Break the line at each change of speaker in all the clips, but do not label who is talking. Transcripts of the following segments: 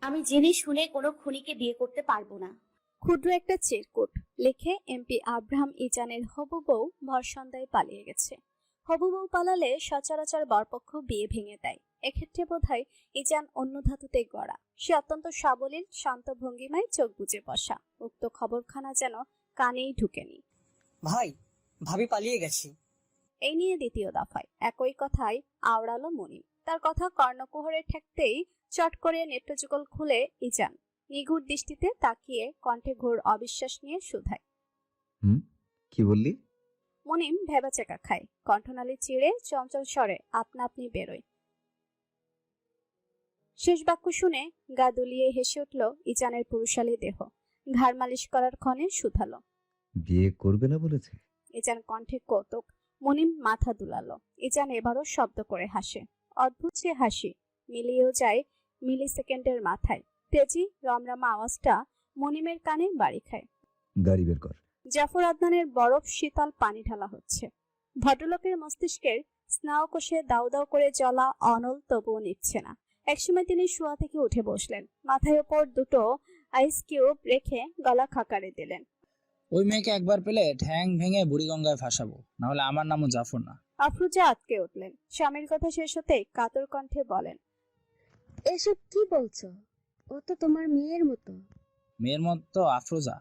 আমি জেনে শুনে কোনো খুনিকে বিয়ে করতে পারবো না।
ক্ষুদ্র একটা চিরকুট লিখে এমপি আব্রাহাম ইজানের হবু বউ ভরসন্ধ্যায় পালিয়ে গেছে। হবু বউ পালালে সচরাচর বরপক্ষ বিয়ে ভেঙে দেয়। এক্ষেত্রে বোধহয় ইজান অন্য ধাতুতে গড়া। সে অত্যন্ত সাবলীল, শান্ত ভঙ্গিমায় চোখ বুজে বসা। উক্ত খবরখানা যেন কানেই ঢুকেনি।
ভাই, ভাবি পালিয়ে গেছি।
এই নিয়ে দ্বিতীয় দফায় একই কথাই আওড়ালো মনিম। তার কথা কর্ণকুহরে ঠেকতেই চট করে নেত্রযুগল খুলে ইজান নিগুড় দৃষ্টিতে তাকিয়ে কণ্ঠে ঘোর অবিশ্বাস নিয়ে শুধায়,
কি বললি?
মনিম ভেবাচেকা খায়, কণ্ঠনালী চিড়ে চঞ্চল স্বরে আপনা আপনি বেরোয়। শেষ বাক্য শুনে গা দুলিয়ে হেসে উঠল ইজানের পুরুষালী দেহ। ঘাড় মালিশ করার ক্ষণে শুধালো,
বিয়ে করবে না বলেছে?
ইজান কণ্ঠে কৌতুক। মনিম মাথা দুলালো। ইজান এবারও শব্দ করে হাসে। অদ্ভুত সে হাসি, মিলিয়েও যায় মিলি সেকেন্ডের মাথায়। তেজি রমরমা আওয়াজটা মনিমের কানে বাড়ি খায়।
গাড়ি বের কর।
জাফর আদনানের বরফ শীতল পানি ঢালা হচ্ছে। ভদ্রলোকের মস্তিষ্কের স্নায়ুকোষে দাউ দাউ করে জ্বলা অনল তবুও নিচ্ছে না। একসময় তিনি শোয়া থেকে উঠে বসলেন, মাথায় ওপর দুটো আইস কিউব রেখে গলা খাকারে দিলেন।
ওই মেয়েকে একবার পেলে ঠ্যাং ভেঙে বুড়িগঙ্গায় ভাসাবো, না হলে আমার নামও জাফর না।
আফরোজা আটকে উঠলেন। স্বামীর কথা শেষ হতেই কাতর কণ্ঠে বলেন,
এসব কি বলছো? ও তো তোমার মেয়ের মতো।
মেয়ের মতো আফরোজা?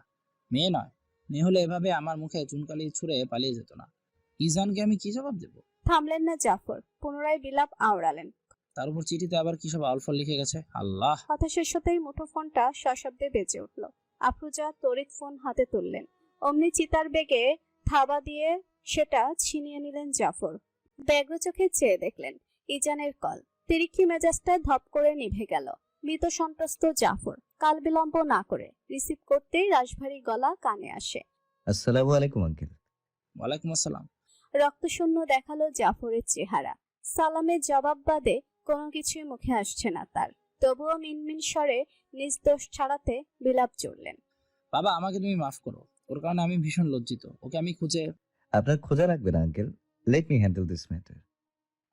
মেয়ে নয়। মেয়ে হলে এভাবে আমার মুখে চুনকালি ছুঁড়ে পালিয়ে যেত না। ইজানকে আমি কি জবাব দেবো?
থামলেন না জাফর, পুনরায় বিলাপ আওড়ালেন।
তার উপর চিঠিতে আবার কি সব আলফল লিখে গেছে, আল্লাহ।
কথা শেষ হতেই মুঠোফোনটা সশব্দে বেজে উঠল। আফরোজা তড়িৎ ফোন হাতে তুললেন। অমনি চিতার বেগে থাবা দিয়ে সেটা ছিনিয়ে নিলেন জাফর। ব্যগ্র চোখে চেয়ে দেখলেন ইজানের কল। তিরিক্ষি মেজাজটা ধপ করে নিভে গেল। মৃত সন্ত্রস্ত জাফর কাল বিলম্ব না করে রিসিভ করতেই রাশভারী গলা কানে আসে।
আসসালামু আলাইকুম আঙ্কেল।
ওয়ালাইকুম আসসালাম।
রক্তশূন্য দেখালো জাফরের চেহারা। সালামের জবাব বাদে কোনো কিছুই মুখে আসছে না তার। তবুও মিনমিন স্বরে নিজ দোষ ছাড়াতে বিলাপ চড়লেন।
বাবা, আমাকে তুমি মাফ করো। ওর কারণে আমি ভীষণ লজ্জিত। ওকে আমি খুঁজে।
আপনার খোঁজা লাগবে না uncle, let me handle this matter.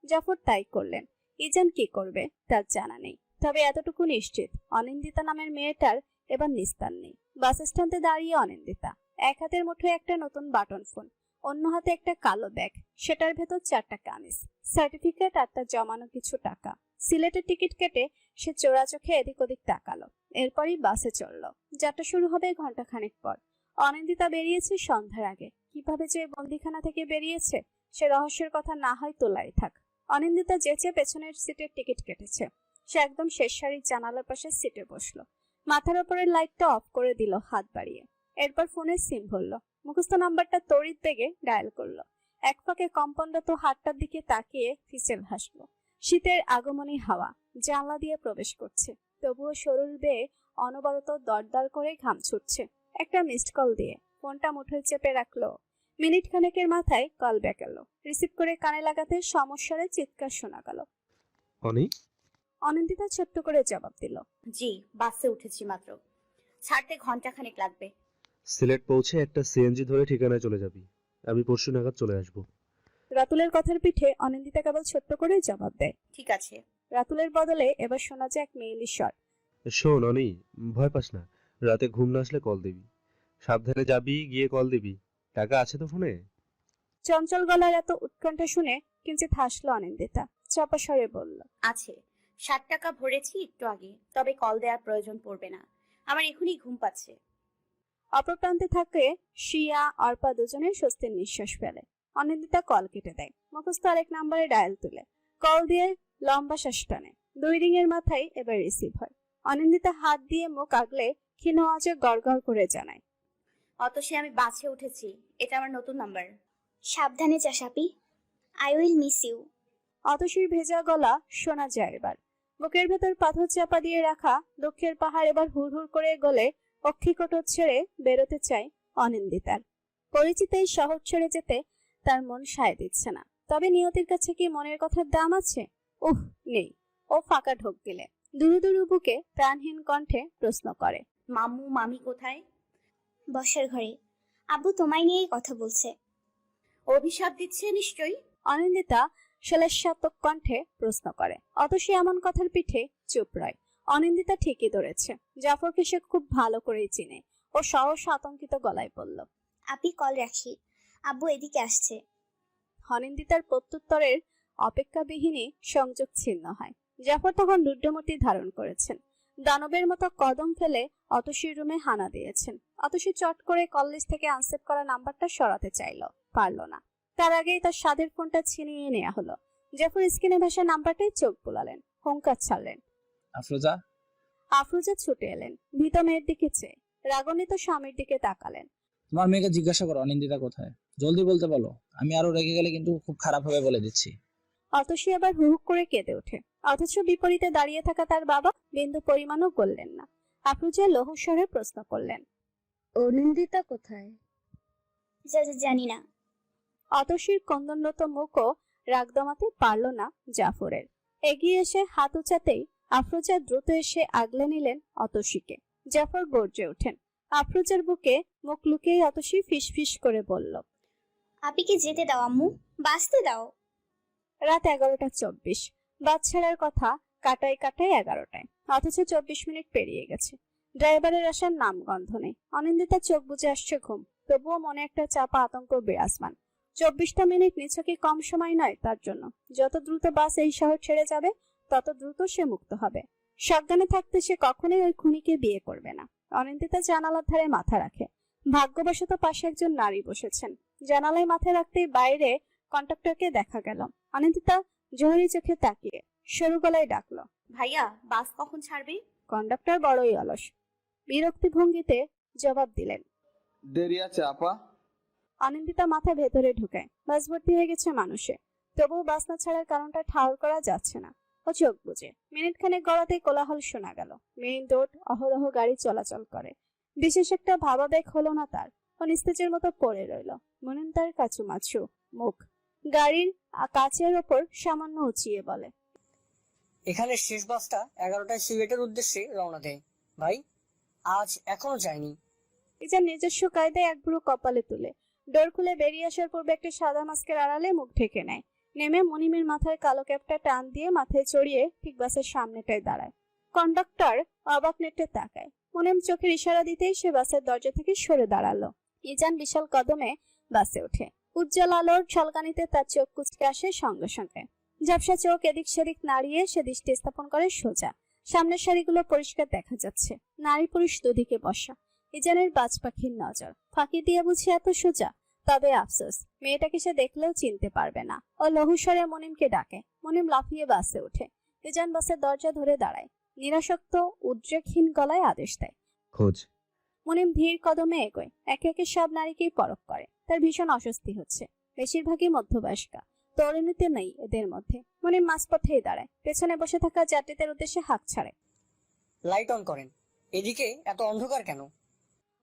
Jafar তাই করলেন। ইজান কি করবে তার জানা নেই, তবে এতটুকু নিশ্চিত অনিন্দিতা নামের মেয়েটার এবার নিস্তার নেই। বাস স্ট্যান্ডে দাঁড়িয়ে অনিন্দিতা, এক হাতের মুঠোয় একটা নতুন বাটন ফোন, অন্য হাতে একটা কালো ব্যাগ, সেটার ভেতর 4টা কামিজ, সার্টিফিকেট আর তার জমানো কিছু টাকা। সিলেটের টিকিট কেটে সে চোরা চোখে এদিক ওদিক তাকালো। এরপরই বাসে চড়ল। যাত্রা শুরু হবে ঘন্টাখানেক পর। অনিন্দিতা বেরিয়েছে সন্ধ্যার আগে। কিভাবে যে বন্দিখানা থেকে বেরিয়েছে সে রহস্যের কথা না হয় তোলাই থাক। অনিন্দিতা যেচে পেছনের সিটের টিকিট কেটেছে। সে একদম শেষ সারির জানালার পাশে সিটে বসলো। মাথার উপরের লাইটটা অফ করে দিল হাত বাড়িয়ে। এরপর ফোনের সিম ভরলো। মুখস্থ নাম্বারটা তড়িৎ বেগে ডায়াল করলো। এক ফাঁকে কম্পনরত হাতটার দিকে তাকিয়ে ফিসেল হাসলো। শীতের আগমনী হাওয়া জানলা দিয়ে প্রবেশ করছে, তবুও শরীর বেয়ে অনবরত দরদর করে ঘাম ছুটছে। একটা মিসড কল দিয়ে ফোনটা মুঠোয় চেপে রাখলো। মিনিট খানেকের মাথায় কল ব্যাক এলো। রিসিভ করে কানে লাগাতে সমস্যারে চিৎকার শোনা গেল। অনিন্দিতা ছোট্ট করে জবাব দিল,
জি, বাসে উঠেছি মাত্র, ছাড়তে ঘন্টাখানেক লাগবে।
সিলেট পৌঁছে একটা সিএনজি ধরে ঠিকানায় চলে যাবি। আমি পরশু নাগাদ চলে আসবো।
রাতুলের কথার পিঠে অনিন্দিতা কেবল ছোট্ট করে জবাব দেয়,
ঠিক আছে।
রাতুলের বদলে এবার শোনা যায় এক মেয়েলি স্বর।
শোন অনি, ভয় পাস না, রাতে ঘুম না আসলে কল দিবি। সাবধানে যাবি, গিয়ে কল দিবি। টাকা আছে তো ফোনে?
চঞ্চল গলার এত উৎকণ্ঠা শুনে কিঞ্চিত হাসলো অনিন্দিতা। চাপা স্বরে বলল,
আছে, 60 টাকা ভরেছি একটু আগে, তবে কল দেওয়ার প্রয়োজন পড়বে না, আমার এখনই ঘুম পাচ্ছে।
অপর প্রান্তে থাকে শিয়া অর্পা, দুজনের স্বস্তির নিঃশ্বাস ফেলে। অনিন্দিতা কল কেটে দেয়। মুখস্থ আরেক নাম্বারে ডায়াল তুলে কল দিয়ে লম্বা শ্বাস টানে। 2 রিং এর মাথায় এবার রিসিভ হয়। অনিন্দিতা হাত দিয়ে মুখ আগলে ক্ষীণ আওয়াজে গড়গড় করে জানায়,
অতসী, আমি বাসে উঠেছি, এটা আমার নতুন নাম্বার।
সাবধানে যা সাপি, আই উইল মিস ইউ।
অতসীর ভেজা গলা শোনা যায় এবার। বুকের ভেতর পাথর চাপা দিয়ে রাখা দুঃখের পাহাড় এবার হুড়হুড় করে গলে অক্ষিকোটর ছেড়ে বেরোতে চায় অনিন্দিতার। পরিচিত এই শহর ছেড়ে যেতে তার মন সায় দিচ্ছে না। তবে নিয়তির কাছে কি মনের কথার দাম আছে? নেই। ও ফাঁকা ঢোক গেলে দুরু দুরু বুকে প্রাণহীন কণ্ঠে প্রশ্ন করে,
মামু মামি কোথায়?
বসার ঘরে, আব্বু তোমায় নিয়েই কথা বলছে।
অভিশাপ দিচ্ছে নিশ্চয়ই।
অনিন্দিতা শ্লেষাত্মক কণ্ঠে প্রশ্ন করে। অতসী এমন কথার পিঠে চুপ রয়। অনিন্দিতা ঠিকই ধরেছে, জাফরকে সে খুব ভালো করেই চিনে। ও সহসা আতঙ্কিত গলায় বলল,
আপনি কল রাখি, আব্বু এদিকে আসছে।
অনিন্দিতার প্রত্যুত্তরের অপেক্ষাবিহীনই সংযোগ ছিন্ন হয়। জাফর তখন রুদ্রমূর্তি ধারণ করেছেন। দানবের মতো কদম ফেলে অতসীর রুমে হানা দিয়েছেন। অতসী চট করে কল লিস্ট থেকে আনসেভ করা নাম্বারটা সরাতে চাইলো, পারল না। তার আগেই তার স্বাদের ফোনটা ছিনিয়ে নেওয়া হলো। জাফর স্ক্রিনে ভাসা নাম্বারটাই চোখ বুলালেন, হুঙ্কার ছাড়লেন।
আফরোজা?
আফরোজা ছুটে এলেন, ভীত মেয়ের দিকে চেয়ে রাগান্বিত স্বামীর দিকে তাকালেন।
তোমার মেয়েকে জিজ্ঞাসা করো অনিন্দিতা কোথায়, জলদি বলতে বলো। আমি আরো রেগে গেলে কিন্তু খুব খারাপ হবে বলে দিচ্ছি।
অতসী আবার হুহুক করে কেঁদে ওঠে। অথচ বিপরীতে দাঁড়িয়ে থাকা তার বাবা বিন্দু পরিমাণও করলেন না। আফরোজা লৌহস্বরে প্রশ্ন করলেন,
অনিন্দিতা কোথায়?
জানি না।
অতসীর কন্দনরত মুখও রাগ দমাতে পারল না জাফরের। এগিয়ে এসে হাত উঁচাতেই আফরোজা দ্রুত এসে আগলে নিলেন অতসীকে। জাফর গর্জে ওঠেন। আফরোজার বুকে মুখ লুকিয়ে অতসী ফিসফিস করে বলল,
আপনি কি যেতে দাও আম্মু, বাঁচতে দাও।
রাত 11:24। বাস ছাড়ার কথা কাটায় কাটায় 11টায়, অথচ 24 মিনিট পেরিয়ে গেছে। ড্রাইভারের আসার নামগন্ধ নেই। অনিন্দিতা চোখ বুজে আসছে ঘুম, তবুও মনে একটা চাপা আতঙ্ক বিরাজমান। 24টা মিনিট নিছকে কম সময় নয় তার জন্য। যত দ্রুত বাস এই শহর ছেড়ে যাবে তত দ্রুত সে মুক্ত হবে। সাবধানে থাকতে সে কখনোই ওই খুনিকে বিয়ে করবে না। অনিন্দিতা জানালার ধারে মাথা রাখে। ভাগ্যবশত পাশে একজন নারী বসেছেন। জানালায় মাথা রাখতেই বাইরে কন্ডাক্টরকে দেখা গেল। অনিন্দিতা জোহরি চোখে তাকিয়ে সরু গলায় ডাকলো,
ভাইয়া বাস কখন ছাড়বে?
কন্ডাক্টর বড়ই অলস। বিরক্তি ভঙ্গিতে জবাব দিলেন,
দেরি আছে আপা।
অনিন্দিতা মাথা ভেতরে ঢুকায়। বাস ভর্তি হয়ে গেছে মানুষে, তবুও বাস না ছাড়ার কারণটা ঠাউর করা যাচ্ছে না। ও চোখ বুঝে মিনিট খানেক গড়াতেই কোলাহল শোনা গেল। মেইন রোড, অহরহ গাড়ি চলাচল করে। বিশেষ একটা ভাবাবেগ হলো না তার। ও নিস্তেজের মতো পড়ে রইল। মনিন তার কাচুমাচু মুখ গাড়ির কাচের ওপর সামান্য উঁচিয়ে বলে,
এখানে শেষ বাসটা 11টায় সিলেটের উদ্দেশ্যে রওনা দেয়। ভাই, আজ এখনো যায়নি।
ইজান নিজস্ব কায়দায় এক বুড়ো কপালে তুলে ডোর খুলে বেরিয়ে আসার পূর্বে একটা সাদা মাস্কের আড়ালে মুখ ঢেকে নেয়। নেমে মনিমের মাথায় কালো ক্যাপটা টান দিয়ে মাথায় চড়িয়ে ঠিক বাসের সামনেটায় দাঁড়ায়। কন্ডাক্টর অবাক নেটে তাকায়। মনিম চোখের ইশারা দিতেই সে বাসের দরজা থেকে সরে দাঁড়ালো। ইজান বিশাল কদমে বাসে ওঠে। উজ্জ্বল আলোর ঝলকানিতে তার চোখ কুচকে আসে সঙ্গে সঙ্গে। ঝাপসা চোখ এদিক সেদিক নাড়িয়ে সে দৃষ্টি স্থাপন করে সোজা। সামনের সারিগুলো পরিষ্কার দেখা যাচ্ছে। নারী পুরুষ দুদিকে বসা। ইজানের বাজ পাখির নজর। ফাঁকি দিয়ে বুঝি এত সোজা? তবে আফসোস, মেয়েটাকে সে দেখলেও চিনতে পারবে না। ও লহুস্বরে মনিমকে ডাকে। মনিম লাফিয়ে বাসে ওঠে। ইজান বাসের দরজা ধরে দাঁড়ায়। নিরাসক্ত উদ্রেকহীন গলায় আদেশ দেয়,
খোঁজ।
মনিম ধীর কদমে এগোয়। একে একে সব নারীকেই পরখ করে। তার ভীষণ অস্বস্তি হচ্ছে। বেশিরভাগই মধ্যবয়স্কা, তরুণীতে নেই এদের মধ্যে। মনিম মাঝপথেই দাঁড়ায়। পেছনে বসে থাকা যাত্রীদের উদ্দেশ্যে হাঁক ছাড়ে,
লাইট অন করেন। এদিকে এত অন্ধকার কেন?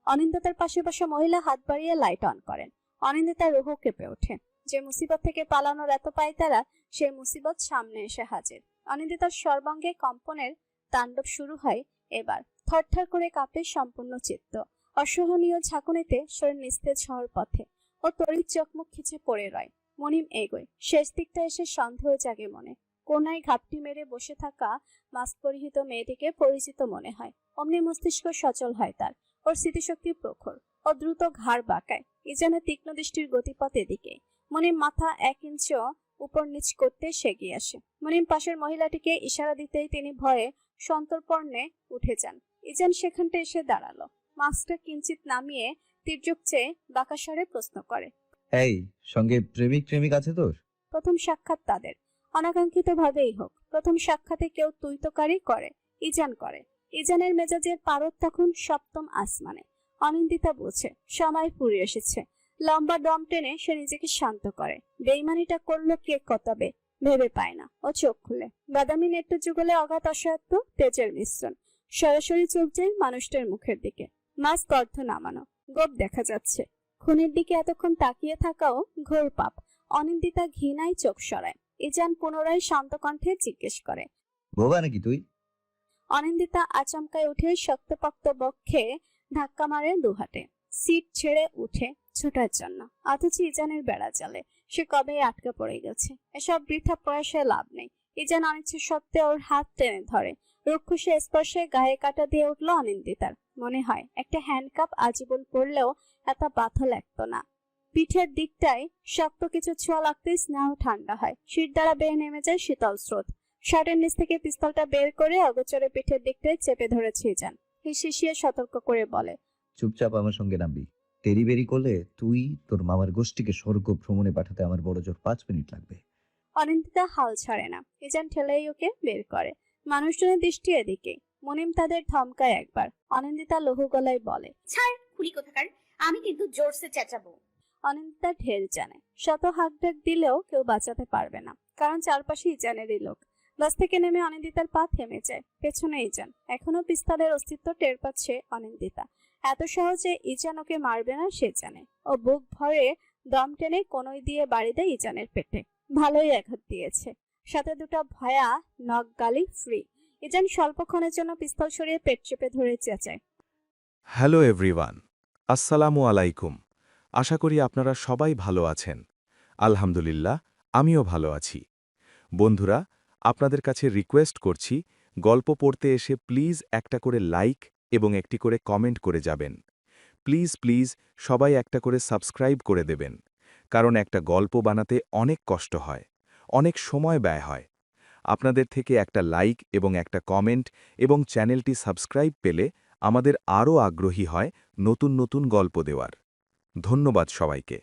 অনিন্দিতার পাশে বসা মহিলা হাত বাড়িয়ে লাইট অন করেন। অনিন্দিতার রুহ কেঁপে ওঠে। যে মুসিবত থেকে পালানোর এত পায় তারা, সেই মুসিবত সামনে এসে হাজির। অনিন্দিতার সর্বাঙ্গে কম্পনের তাণ্ডব শুরু হয় এবার। থরথর করে কাঁপে সম্পূর্ণ চিত্ত। অসহনীয় ঝাঁকুনিতে শরীর নিস্তেজ হওয়ার পথে। ও তড়িৎ চোখমুখ খিচে পড়ে রয়। মনিম এগোয়। শেষ দিকটা এসে সন্দেহ জাগে মনে। কোনায় ঘাপটি মেরে বসে থাকা মাস্ক পরিহিত মেয়েটিকে পরিচিত মনে হয়। অমনি মস্তিষ্ক সচল হয় তার। ওর স্মৃতিশক্তি প্রখর। ও দ্রুত ঘাড় বাঁকায়। ইজানের তীক্ষ্ণ দৃষ্টির গতিপথ এদিকে। মনিম মাথা 1 ইঞ্চিও উপর নিচ করতে সেগিয়ে আসে। মনিম পাশের মহিলাটিকে ইশারা দিতেই তিনি ভয়ে সন্তর্পণে উঠে যান। ইজান সেখানটা এসে দাঁড়ালো। মাস্কটা কিঞ্চিত নামিয়ে তির্যক চেয়ে বাঁকাস্বরে প্রশ্ন করে,
এই, সঙ্গে প্রেমিক প্রেমিক আছে তোর?
প্রথম সাক্ষাৎ তাদের। অনাকাঙ্ক্ষিত ভাবেই হোক, প্রথম সাক্ষাতে কেউ তুইতকারী করে। ইজান করে। ইজানের মেজাজের পারদ তখন সপ্তম আসমানে। অনিন্দিতা বোঝে সময় ফুরিয়ে এসেছে। লম্বা দম টেনে সে নিজেকে শান্ত করে। বেইমানিটা করলো কে কতবে ভেবে পায় না। ও চোখ খুলে। বাদামি নেট্ট যুগলে অগাধ অসহায়ত্ব, তেজের মিশ্রণ। সরাসরি চোখ যায় মানুষটার মুখের দিকে। মাস্ক অর্ধ নামানো, গোপ দেখা যাচ্ছে। খুনির দিকে এতক্ষণ তাকিয়ে থাকাও ঘোর পাপ। অনিন্দিতা ঘৃণায় চোখ সরায়। ইজান পুনরায় শান্ত কণ্ঠে জিজ্ঞেস করে,
বোবা নাকি তুই?
অনিন্দিতা আচমকায় উঠে শক্তপোক্ত বক্ষে ধাক্কা মারে দুহাটে। সিট ছেড়ে উঠে ছোটার জন্য। অথচ ইজানের বেড়া জালে সে কবে আটকা পড়ে গেছে। এসব বৃথা প্রয়াসে লাভ নেই। ইজান অনিচ্ছা সত্ত্বে ওর হাত টেনে ধরে। রুক্ষসে স্পর্শে গায়ে কাটা দিয়ে উঠল অনিন্দিতার। মনে হয় একটা হ্যান্ডকাপ আজীবন পরলেও এত ব্যথা লাগতো না। পিঠের দিকটায় শক্ত কিছু ছোঁয়া লাগতেই স্নেহ ঠান্ডা হয়, শির দ্বারা বেয়ে নেমে যায় শীতল স্রোত। শার্টের নিচ থেকে পিস্তলটা বের করে অগোচরে পিঠের দিকটায় চেপে ধরেছে ইজান। হিসিয়ে সতর্ক করে বলে,
চুপচাপ আমার সঙ্গে নামবি। তেরি বেরি করলে তুই তোর মামার গোষ্ঠীকে স্বর্গ ভ্রমণে পাঠাতে আমার বড় জোর 5 মিনিট লাগবে।
অনিন্দিতা হাল ছাড়ে না, ইজান ঠেলেই ওকে বের করে। মানুষজনের দৃষ্টি এদিকে। মনিম তাদের ধমকায় একবার। অনিন্দিতা লঘু গলায় বলে,
ছাড় খুলি কোথাকার, আমি কিন্তু জোরসে চেঁচাবো।
অনিন্দিতা ঢের জানে, শত হাঁক ডাক দিলেও কেউ বাঁচাতে পারবে না, কারণ চারপাশে ইজানেরই লোক। বাস থেকে নেমে অনিন্দিতার পা থেমে যায়। পেছনে ইজান। এখনো পিস্তলের অস্তিত্ব টের পাচ্ছে অনিন্দিতা। এত সহজে ইজান ওকে মারবে না সে জানে। ও বুক ভরে দম টেনে কনুই দিয়ে বাড়ি দেয় ইজানের পেটে। ভালোই আঘাত দিয়েছে, সাথে দুটো ভয়া নখ গালি ফ্রি। ইজান স্বল্পক্ষণের জন্য পিস্তল সরিয়ে পেট চেপে ধরে চেঁচায়,
হ্যালো এভরিওয়ান, আসসালামু আলাইকুম। আশা করি আপনারা সবাই ভালো আছেন। আলহামদুলিল্লাহ, আমিও ভালো আছি। বন্ধুরা, আপনাদের কাছে রিকোয়েস্ট করছি, গল্প পড়তে এসে প্লিজ একটা করে লাইক এবং একটি করে কমেন্ট করে যাবেন। প্লিজ প্লিজ সবাই একটা করে সাবস্ক্রাইব করে দেবেন, কারণ একটা গল্প বানাতে অনেক কষ্ট হয়, অনেক সময় ব্যয় হয়। আপনাদের থেকে একটা লাইক এবং একটা কমেন্ট এবং চ্যানেলটি সাবস্ক্রাইব পেলে আমাদের আরও আগ্রহী হয় নতুন নতুন গল্প দেওয়ার। ধন্যবাদ সবাইকে।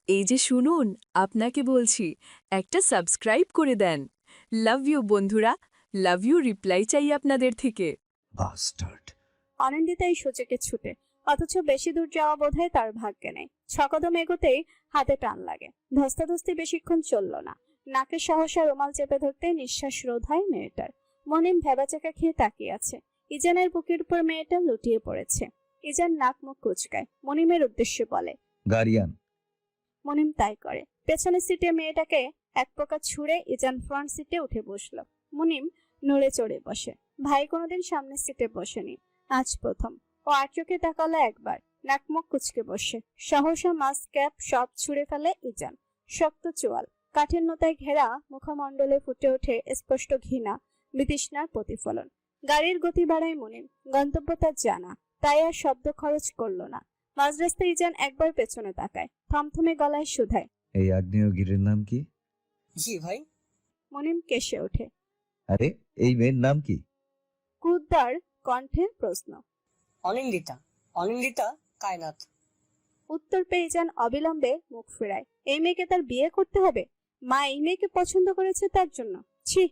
এই যে শুনুন, আপনাকে বলছি, একটা সাবস্ক্রাইব করে দেন। লাভ ইউ বন্ধুরা, লাভ ইউ রিপ্লাই চাই আপনাদের থেকে।
বাস্টার্ড।
অনিন্দিতা এই সূচকে ছুটে, অথচ বেশি দূর যাওয়া বোধহয় তার ভাগ্যে নেই। ছকদম এগোতেই হাতে টান লাগে। ধস্তাধস্তি বেশিক্ষণ চলল না। নাকে সহসা রুমাল চেপে ধরতে নিঃশ্বাস রোধ হয় মেয়েটার। মনিম ভেবাচাকা খেয়ে তাকিয়ে আছে। ইজানের বুকের উপর মেয়েটা লুটিয়ে পড়েছে। ইজান নাক মুখ কুচকায়, মনিমের উদ্দেশ্যে বলে,
গার্ডিয়ান।
মনিম তাই করে। পেছনের সিটে মেয়েটাকে এক প্রকার ছুঁড়ে ইজান ফ্রন্ট সিটে উঠে বসলো। মনিম নড়ে চড়ে বসে। ভাই কোনোদিন সামনের সিটে বসেনি, আজ প্রথম। ও আর চোখে তাকালো একবার, নাক মুখ কুচকে বসে। সহসা মাস্ক ক্যাপ সব ছুঁড়ে ফেলে ইজান। শক্ত চোয়াল, কাঠিন্যতায় ঘেরা মুখমণ্ডলে ফুটে ওঠে স্পষ্ট ঘৃণা, বিতৃষ্ণার প্রতিফলন। গাড়ির গতি বাড়ায় মনিম। গন্তব্য তার জানা, তাই আর শব্দ খরচ করল না। মাঝ রাস্তায় ইজান একবার পেছনে তাকায়, থমথমে গলায় শুধায়,
এই আগ্নেয়গিরির নাম কি?
জি ভাই।
মনিম কেসে ওঠে।
আরে এই মেয়ের নাম কি?
ক্রুদ্ধার কণ্ঠে প্রশ্ন।
অনিন্দিতা। অনিন্দিতা কায়নাত।
উত্তর পেয়ে যান অবিলম্বে মুখ ফেরায়। এই মেয়েকে তার বিয়ে করতে হবে? মা এই মেয়েকে পছন্দ করেছে তার জন্য? ছি!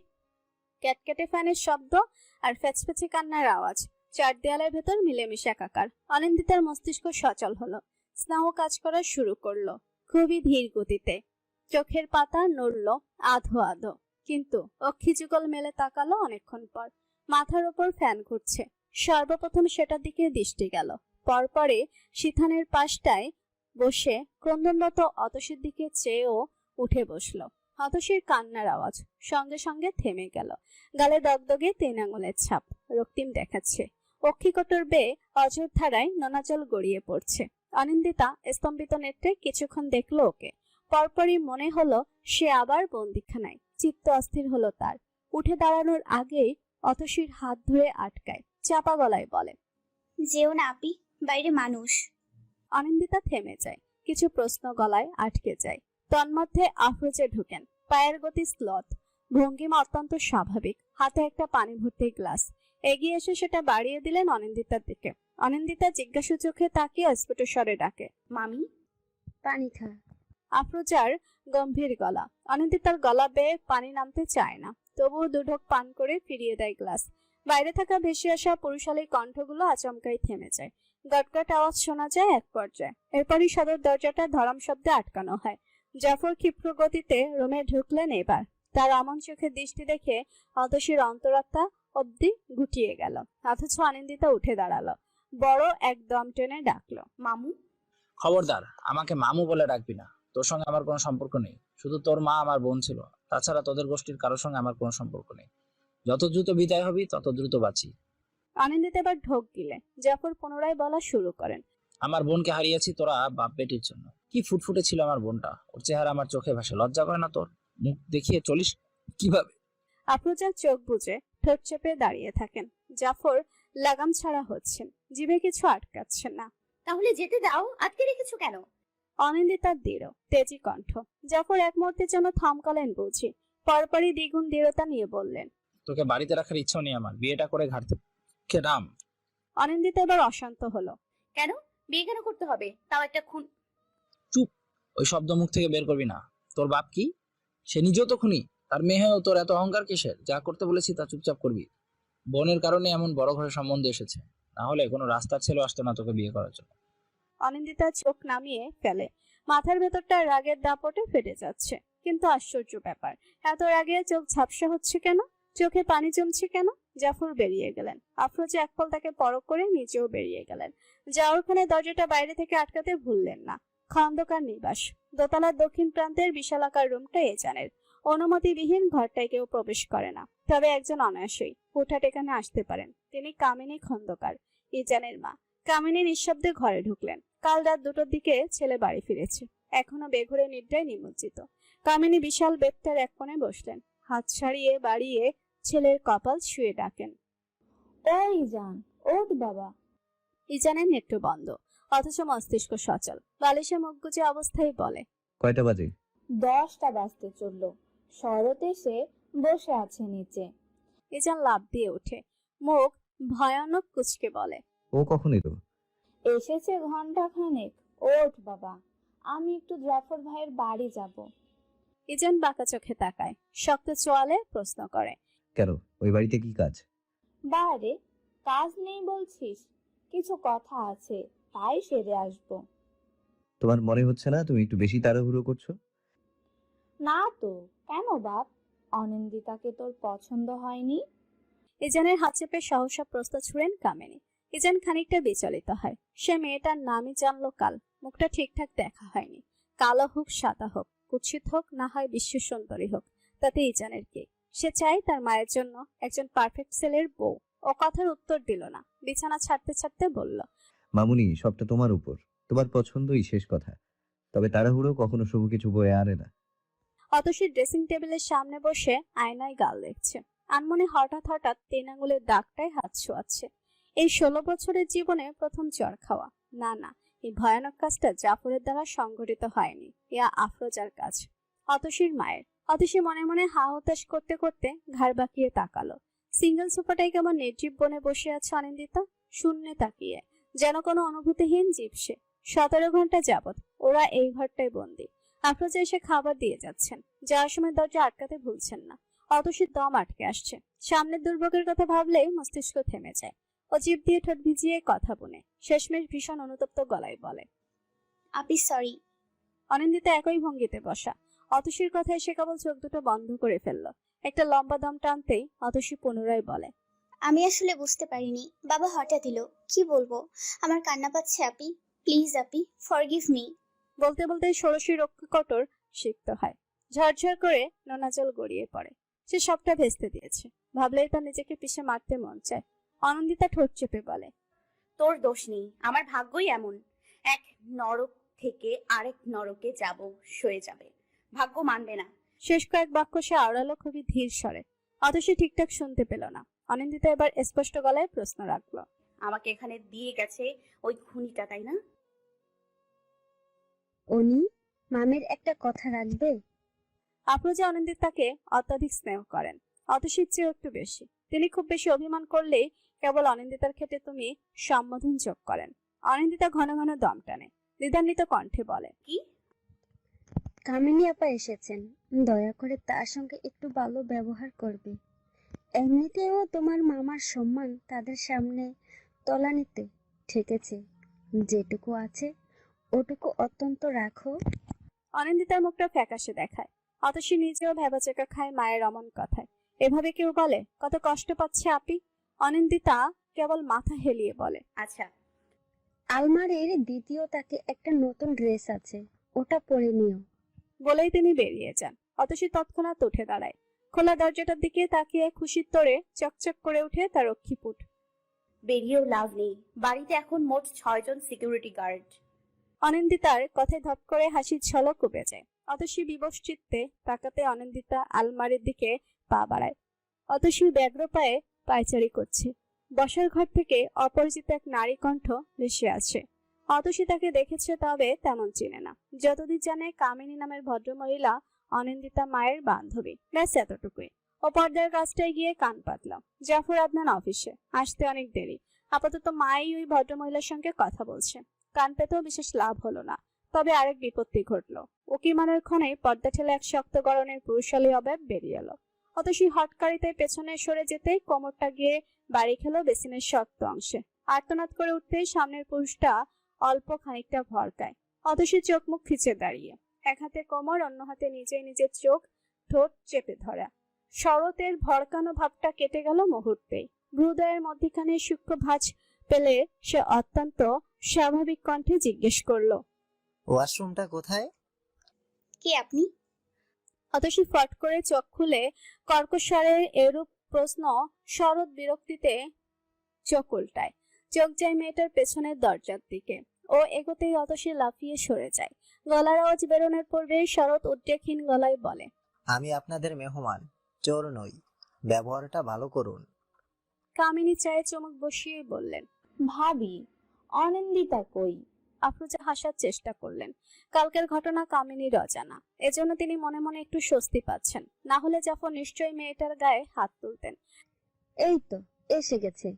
ক্যাটক্যাটে ফ্যানের শব্দ আর ফ্যাচফ্যাচে কান্নার আওয়াজ চার দেয়ালের ভেতর মিলেমিশে একাকার। অনিন্দিতার মস্তিষ্ক সচল হলো, স্নাহ কাজ করা শুরু করলো খুবই ধীর গতিতে। চোখের পাতা নড়ল আধো আধো, কিন্তু অক্ষিযুগল মেলে তাকালো অনেকক্ষণ পর। মাথার ওপর ফ্যান ঘুরছে। সর্বপ্রথম সেটার দিকে দৃষ্টি গেল। পরপরে সিথানের পাশটায় বসে ক্রন্দনরত অতসীর দিকে চেয়েও উঠে বসল। অতসীর কান্নার আওয়াজ সঙ্গে সঙ্গে থেমে গেল। গালে দগদগে 3 আঙুলের ছাপ, রক্তিম দেখাচ্ছে। অক্ষিকটর বেয়ে অঝোর ধারায় নোনাজল গড়িয়ে পড়ছে। অনিন্দিতা স্তম্ভিত নেত্রে কিছুক্ষণ দেখলো ওকে। পরপরই মনে হলো সে আবার বন্দিখানায়। চিত্ত অস্থির হলো তার। উঠে দাঁড়ানোর আগেই অতসীর হাত ধরে আটকায়, চাপা গলায় বলে,
যেও না আপি, বাইরে মানুষ।
অনিন্দিতা থেমে যায়, কিছু প্রশ্ন গলায় আটকে যায়। তন্মধ্যে আফরোজে ঢুকেন। পায়ের গতি স্লথ, ভঙ্গিমা অত্যন্ত স্বাভাবিক। হাতে একটা পানি ভর্তি গ্লাস। এগিয়ে এসে সেটা বাড়িয়ে দিলেন অনিন্দিতার দিকে। অনিন্দিতা জিজ্ঞাসু চোখে তাকিয়ে স্ফুট স্বরে ডাকে,
মামি।
পানি খা।
আফরোজার গম্ভীর গলা। অনিন্দিতার গলা বেয়ে পানি নামতে চায় না, তবুও দুঢোক পান করে ফিরিয়ে দেয় গ্লাস। বাইরে থাকা ভেসে আসা পুরুষালী কণ্ঠগুলো আচমকাই থেমে যায়। গটগট আওয়াজ শোনা যায় এক পর্যায়ে। এরপরই সদর দরজাটা ধরম শব্দে আটকানো হয়। জাফর ক্ষিপ্র গতিতে রুমে ঢুকলেন এবার। তার অমন চোখে দৃষ্টি দেখে অতসীর অন্তরাত্মা অব্দি গুটিয়ে গেল। অথচ অনিন্দিতা উঠে দাঁড়ালো, বড় একদম টেনে ডাকলো,
মামু।
খবরদার, আমাকে মামু বলে ডাকবি না। তোর সঙ্গে আমার কোনো সম্পর্ক নেই। শুধু তোর মা আমার বোন ছিল, তাছাড়া তোদের গোষ্ঠীর কারোর সঙ্গে আমার কোনো সম্পর্ক নেই। যত দ্রুত বিদায় হবি তত দ্রুত বাঁচি।
অনিন্দিতা এবার ঢোক গিলে জাফর পুনরায় বলা শুরু করেন,
আমার বোনকে হারিয়েছি তোরা বাপ বেটির জন্য। কি ফুটফুটে ছিল আমার বোনটা, ওর চেহারা আমার চোখে ভাসে। লজ্জা করে না তোর? মুখ দেখিয়ে চলিস কিভাবে?
আফরোজা চোখ বুজে ঠোঁট চেপে দাঁড়িয়ে থাকেন। জাফর লাগাম ছাড়া হচ্ছেন, জিভে কিছু আটকাচ্ছেন না।
তাহলে যেতে দাও, আটকে রেখেছো কেন?
অনিন্দিতার দৃঢ় তেজি কণ্ঠ। জাফর এক মুহূর্তের জন্য থমকালেন বুঝি, পরপরই দ্বিগুণ দৃঢ়তা নিয়ে বললেন,
তোকে বাড়িতে রাখার ইচ্ছা নেই আমার, বিয়েটা করে ঘাট থেকে নাম।
অনিন্দিতা এবার অশান্ত হলো।
কেন? বিয়ে কেন করতে হবে? তাও একটা খুন।
চুপ, ওই শব্দ মুখ থেকে বের করবি না। তোর বাপ কি? সে নিজেও তো খুনি, তার মেয়েও। তোর এত অহংকার কিসের? যা করতে বলেছি তা চুপচাপ করবি। বোনের কারণে এমন বড় ঘরে সম্বন্ধ এসেছে, না হলে কোনো রাস্তার ছেলে আসতো না তোকে বিয়ে করার জন্য।
অনিন্দিতা চোখ নামিয়ে ফেলে, মাথার ভেতরটা রাগের দাপটে ফেটে যাচ্ছে। কিন্তু আশ্চর্য ব্যাপার, এত রাগে চোখ ঝাপসা হচ্ছে কেন, চোখে পানি জমছে কেন? জাফর বেরিয়ে গেলেন। আফরোজা একপল তাকে পরখ করে নিজেও বেরিয়ে গেলেন। যাওয়ারখানে দরজাটা বাইরে থেকে আটকাতে ভুললেন না। খন্দকার নিবাস, দোতলার দক্ষিণ প্রান্তের বিশালাকার রুমটা এজানের। অনুমতিবিহীন ঘরটায় কেউ প্রবেশ করে না, তবে একজন অনায়াসই হুটহাট এখানে আসতে পারেন। তিনি কামিনী খন্দকার, ইজানের মা। কামিনী নিঃশব্দে ঘরে ঢুকলেন। কাল রাত 2টোর দিকে ছেলে বাড়ি ফিরেছে, এখনো বেঘরে নিদ্রায় নিমজ্জিত। কামিনী বিশাল বেডটার এক কোণে বসলেন, হাত ছাড়িয়ে বাড়িয়ে ছেলের কপাল ছুঁয়ে ডাকেন,
এই জান, ওঠ বাবা।
ইজানের নেত্র বন্ধ, অথচ মস্তিষ্ক সচল। বালিশে মুখ গুজে অবস্থায় বলে,
কয়টা বাজে?
10টা বাজতে চললো। শরৎ এসে বসে আছে নিচে।
ইজান লাফ দিয়ে ওঠে, মুখ ভয়ানক কুচকে বলে,
ও কখন এলো?
এসেছে ঘন্টাখানেক। ওঠ বাবা, আমি একটু জাফর ভাইয়ের বাড়ি যাব।
ইজান বাঁকা চোখে তাকায়, শক্ত চোয়ালে প্রশ্ন করে,
কেন, ওই বাড়িতে কি কাজ?
বারে, কাজ নেই বলছিস? কিছু কথা আছে, তাই সেরে আসবো।
তোমার মনে হচ্ছে না তুমি একটু বেশি তাড়াহুড়ো করছো?
না তো, কেন বাপ? অনিন্দিতাকে তোর পছন্দ হয়নি?
ইজানের হাত চেপে সহসা প্রশ্ন ছুড়েন কামিনী। ইজান খানিকটা বিচলিত হয়। সে মেয়েটার নামই জানলো কাল, মুখটা ঠিকঠাক দেখা হয়নি। কালো হোক সাদা হোক, কুৎসিত হোক না হয় বিশ্ব সুন্দরী হোক, তাতে ইজানের কি? সে চায় তার মায়ের জন্য একজন পারফেক্ট ছেলের বউ। ও কথার উত্তর দিল না, বিছানা ছাড়তে ছাড়তে বলল,
মামুনি, সবটা তোমার উপর, তোমার পছন্দই শেষ কথা। তবে তাড়াহুড়ো কখনো শুভ কিছু বয়ে আনে না।
অতসী ড্রেসিং টেবিলের সামনে বসে আয়নায় গাল দেখছে। আনমনে হঠাৎ হঠাৎ 3 আঙুলের দাগটায় হাত ছোঁয়াচ্ছে। এই 16 বছরের জীবনে প্রথম জ্বর খাওয়া। না না, এই ভয়ানক কাজটা জাফরের দ্বারা সংঘটিত হয়নি, ইয়া আফরোজার কাজ, অতসীর মায়ের। অতসী মনে মনে হা হতাশ করতে করতে ঘাড় বাঁকিয়ে তাকালো। সিঙ্গেল সোফাটায় কেমন নির্জীব বনে বসে আছে অনিন্দিতা, শূন্যে তাকিয়ে, যেন কোনো অনুভূতিহীন জীব সে। 17 ঘন্টা যাবৎ ওরা এই ঘরটায় বন্দী। আফরোজা এসে খাবার দিয়ে যাচ্ছেন, যাওয়ার সময় দরজা আটকাতে ভুলছেন না। অতসীর দম আটকে আসছে। সামনের দুর্ভোগের কথা ভাবলেই মস্তিষ্ক থেমে যায়। ও জিভ দিয়ে ঠোঁট ভিজিয়ে কথা বলে, শেষমেশ ভীষণ অনুতপ্ত গলায় বলে,
আপি সরি।
অনিন্দিতা একই ভঙ্গিতে বসা। অতসীর কথায় সে কেবল চোখ দুটো বন্ধ করে ফেললো। একটা লম্বা দম টানতেই অতসী পুনরায় বলে,
আমি আসলে বুঝতে পারিনি, বাবা হঠাৎ এলো। কি বলবো, আমার কান্না পাচ্ছে আপি। Please Api, forgive me.
বলতে বলতে ষোড়শী রক্ষা কঠোর সিক্ত হয়, ঝরঝর করে নোনা জল গড়িয়ে পড়ে। সে সবটা ভেস্তে দিয়েছে, ভাবলেই তার নিজেকে পিষে মারতে মন চায়। অনন্দিতা ঠোঁট চেপে বলে,
তোর দোষ নেই, আমার ভাগ্যই এমন। এক নরক থেকে আরেক নরকে যাব, সয়ে যাবে, ভাগ্য মানবে না।
শেষ কয়েক বাক্য সে আওড়ালো খুবই ধীর স্বরে। অতসী ঠিকঠাক শুনতে পেল না। অনিন্দিতা এবার স্পষ্ট গলায় প্রশ্ন রাখলো,
আমাকে এখানে দিয়ে গেছে ওই খুনিটা, তাই না?
উনি মামের একটা কথা রাখবে?
আফরোজা অনিন্দিতাকে অত্যাধিক স্নেহ করেন, অতসীর চেয়েও একটু বেশি। তিনি খুব বেশি অভিমান করলেই কেবল অনিন্দিতার ক্ষেত্রে তুমি সম্বোধন যোগ করেন। অনিন্দিতা ঘন ঘন দম টানে, দ্বিধান্বিত কণ্ঠে বলে,
কি?
কামিনী আপা এসেছেন, দয়া করে তার সঙ্গে একটু ভালো ব্যবহার করবে। এমনিতেও তোমার মামার সম্মান তাদের সামনে তলানিতে ঠেকেছে। যেটুকু আছে ওটুকু অত্যন্ত রাখো।
অনিন্দিতার মুখটা ফ্যাকাশে দেখায়। অতসী নিজেও ভেবাচেকা খায় মায়ের অমন কথায়। এভাবে কেউ বলে? কত কষ্ট পাচ্ছে আপি। অনিন্দিতা কেবল মাথা হেলিয়ে বলে,
আচ্ছা।
আলমারির দ্বিতীয় তাকে একটা নতুন ড্রেস আছে, ওটা পরে নিও।
বলেই তিনি বেরিয়ে যান। অতসী তৎক্ষণাৎ উঠে দাঁড়ায়, খোলা দরজাটার দিকে তাকিয়ে খুশির তোড়ে চকচক করে উঠে তার রক্ষীপুট।
বেরিয়েও লাভ নেই, বাড়িতে এখন মোট 6 জন সিকিউরিটি গার্ড।
অনিন্দিতার কথায় ধপ করে হাসির ঝলক উবে যায়। অতসী বিবশ চিত্তে তাকাতে অনিন্দিতা আলমারির দিকে পা বাড়ায়। অতসী ব্যগ্র পায়ে পায়চারি করছে। বসার ঘর থেকে অপরিচিত এক নারী কণ্ঠ ভেসে আছে। অতসী তাকে দেখেছে, তবে তেমন চেনে না। যতদূর জানে, কামিনী নামের ভদ্রমহিলা অনিন্দিতা মায়ের বান্ধবী। ব্যাস এতটুকুই। ও পর্দার কাজটায় গিয়ে কান পাতলাম। জাফর আদনান অফিসে আসতে অনেক দেরি। আপাতত মাই ওই ভদ্রমহিলার সঙ্গে কথা বলছে। কান পেতেও বিশেষ লাভ হলো না। তবে আরেক বিপত্তি ঘটলো। উকিমানের ক্ষণে পর্দা ঠেলে এক শক্ত গরনের পুরুষালী অভাব বেরিয়ে এলো। অতসী হটকারিতে পেছনে সরে যেতেই কোমরটা গিয়ে বাড়ি খেলো বেসিনের শক্ত অংশে। আর্তনাদ করে উঠতেই সামনের পুরুষটা অল্প খানিকটা ভরকায়। অতসী চোখ মুখ খিচে দাঁড়িয়ে, এক হাতে কোমর, অন্য হাতে নিজেই নিজের চোখ ঠোঁট চেপে ধরা। শরতের ভরকানো ভাবটা কেটে গেল মুহূর্তেই। হৃদয়ের মধ্যখানে সূক্ষ্ম ভাঁজ পেলে সে অত্যন্ত স্বাভাবিক কণ্ঠে জিজ্ঞেস করলো,
ওয়াশরুমটা কোথায়?
কে আপনি?
অতসী ফট করে চোখ খুলে কর্কশারের এরূপ প্রশ্ন শরৎ বিরক্তিতে চোখ উল্টায়। চোখ যায় মেয়েটার পেছনের দরজার দিকে। ও এগোতেই অতসী লাফিয়ে সরে যায়। গলার আওয়াজ বেরোনোর পূর্বে শরৎ উদ্রেকহীন গলায় বলে,
আমি আপনাদের মেহমান, চোর নই। ব্যবহারটা ভালো করুন।
কামিনী চায়ে চমক বসিয়ে বললেন,
ভাবি, অনিন্দিতা কই?
আফরোজা হাসার চেষ্টা করলেন। কালকের ঘটনা কামিনীর অজানা, এজন্য তিনি মনে মনে একটু স্বস্তি পাচ্ছেন। না হলে জাফর নিশ্চয়ই মেয়েটার গায়ে হাত তুলতেন।
এই তো এসে গেছে।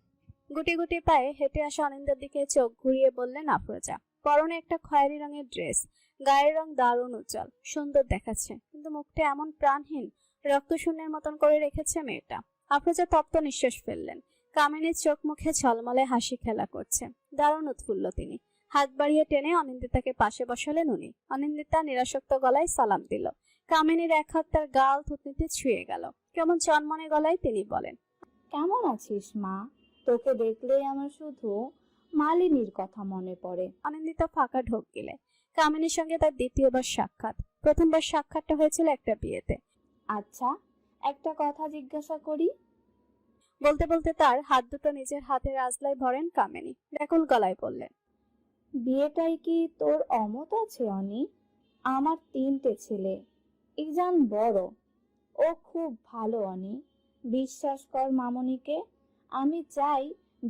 গুটি গুটি পায়ে হেঁটে আসা অনিন্দার দিকে চোখ ঘুরিয়ে বললেন আফরোজা। পরনে একটা খয়েরি রঙের ড্রেস, গায়ের রং দারুণ উজ্জ্বল, সুন্দর দেখাচ্ছে, কিন্তু মুখটা এমন প্রাণহীন, রক্তশূন্যের মতন করে রেখেছে মেয়েটা। আফরোজা তপ্ত নিঃশ্বাস ফেললেন। কামিনীর চোখ মুখে ঝলমলে হাসি খেলা করছে। দারুণ উৎফুল্ল তিনি। হাত বাড়িয়ে টেনে অনিন্দিতাকে পাশে বসালেন উনি। অনিন্দিতা নিরাসক্ত গলায় সালাম দিল। কামিনীর এক হাত তার গাল থুতনিতে ছুঁয়ে গেল। কেমন চনমনে গলায় তিনি বলেন,
কেমন আছিস মা? তোকে দেখলেই আমার শুধু মালিনীর কথা মনে পড়ে।
অনিন্দিতা ফাঁকা ঢোক গেলে। কামিনীর সঙ্গে তার দ্বিতীয়বার সাক্ষাৎ। প্রথমবার সাক্ষাৎটা হয়েছিল একটা বিয়েতে।
আচ্ছা, একটা কথা জিজ্ঞাসা করি?
বলতে বলতে তার হাত দুটো নিজের হাতের আজলায় ভরেন কামিনী। ব্যাকুল গলায় বললেন,
বিয়েটাই কি তোর অমত আছে অনি? আমার 3টে ছেলে, ইজান বড়, ও খুব ভালো অনি। বিশ্বাস কর মামনিকে, আমি চাই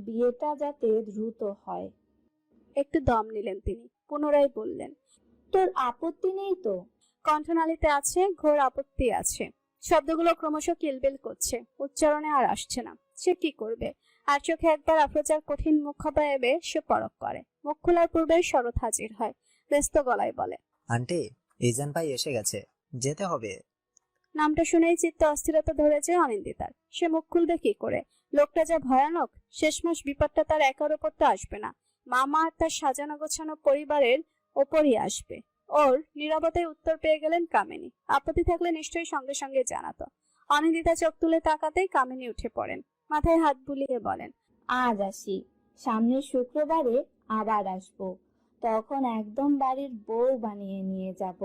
বিয়েটা যাতে দ্রুত হয়।
একটু দম নিলেন তিনি। পুনরায় বললেন,
তোর আপত্তি নেই তো?
কণ্ঠনালীতে আছে, ঘোর আপত্তি আছে। শব্দগুলো ক্রমশ কিলবিল করছে, উচ্চারণে আর আসছে না। সে কি করবে? আর চোখে একবার আফরোজার কঠিন মুখাবয়বে সে পরখ করে। মুখ খোলার পূর্বেই শরৎ হাজির হয়। ব্যস্ত গলায় বলে,
আন্টি, ইজান ভাই এসে গেছে, যেতে হবে।
নামটা শুনেই চিত্তে অস্থিরতা ধরেছে অনিন্দিতার। সে মুখ খুলবে কি করে? লোকটা যা ভয়ানক। শেষমাস বিপদটা তার একার ওপর তো আসবে না, মামা আর তার সাজানো গোছানো পরিবারের ওপরই আসবে। ওর নীরবতায় উত্তর পেয়ে গেলেন কামিনী। আপত্তি থাকলে নিশ্চয়ই সঙ্গে সঙ্গে জানাতো। অনিন্দিতা চোখ তুলে তাকাতেই কামিনী উঠে পড়েন। মাথায় হাত বুলিয়ে বলেন,
আজ আসি, সামনের শুক্রবারে আবার আসবো। তখন একদম বাড়ির বউ বানিয়ে নিয়ে যাব।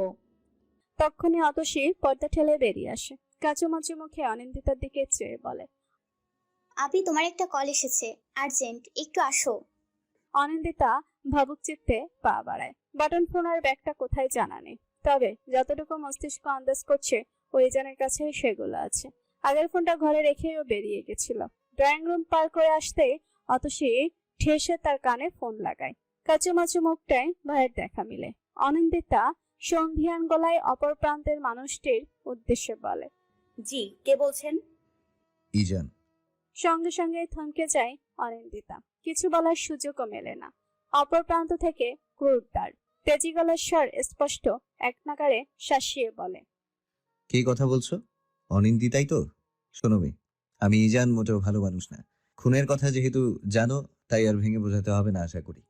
তক্ষুনি অতসী পর্দা ঠেলে বেরিয়ে আসে। কাচুমাচু মুখে অনিন্দিতার দিকে চেয়ে বলে,
আপনি, তোমার একটা কল এসেছে, আর্জেন্ট, একটু আসো।
অনিন্দিতা ভাবুক চিত্তে পা বাড়ায়। বাটন ফোন আর ব্যাগটা কোথায় জানা নেই, তবে যতটুকু মস্তিষ্ক আন্দাজ করছে ওই জনের কাছে সেগুলো আছে। আগের ফোনটা ঘরে রেখেও বেরিয়ে গেছিল। ড্রয়িং রুম পার করে আসতে অতসী ঠেসে তার কানে ফোন লাগায়। কাচুমাচু মুখটায় ভয়ের দেখা মিলে। অনিন্দিতা সন্ধিয়ান গলায় অপর প্রান্তের মানুষটির উদ্দেশ্যে বলে,
জি, কে বলছেন?
ইজান।
সঙ্গে সঙ্গে থমকে যায় অনিন্দিতা। কিছু বলার সুযোগও মেলে না। অপর প্রান্ত থেকে ক্রুরদার তেজি গলার স্বর স্পষ্ট এক নাগারে শাসিয়ে বলে,
কে কথা বলছো? অনিন্দিতাই তো? শোনো মেয়ে, আমি ইজান মোটেও ভালো মানুষ না। খুনের কথা যেহেতু জানো, তাই আর ভেঙে বোঝাতে হবে না আশা করি।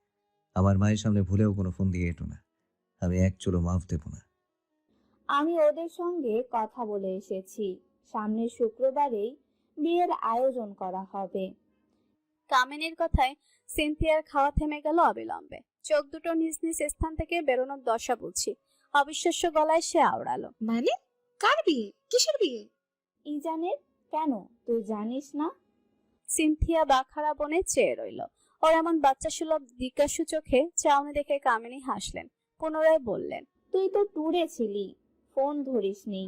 আমার মায়ের সামনে ভুলেও কোনো ফোন দিয়ে এটো না, আমি এক চুলো মাফ দেব না।
আমি ওদের সঙ্গে কথা বলে এসেছি, সামনের শুক্রবারেই বিয়ের আয়োজন করা হবে।
কামিনীর কথায় সিনথিয়ার খাওয়া থেমে গেল অবিলম্বে। চোখ দুটো নিজ নিজ স্থান থেকে বেরোনোর দশা বুঝি। অবিশ্বাস্য গলায় সে আওড়ালো,
মানে কার বিয়ে? কিসের বিয়ে?
ইজানের। কেন, তুই জানিস না?
সিনথিয়া বাখারা বনে চেয়ে রইল। ওর এমন বাচ্চা সুলভ জিজ্ঞাসু চোখে চাউনি দেখে কামিনী হাসলেন। পুনরায় বললেন,
তুই তো ট্যুরে ছিলি, ফোন ধরিসনি।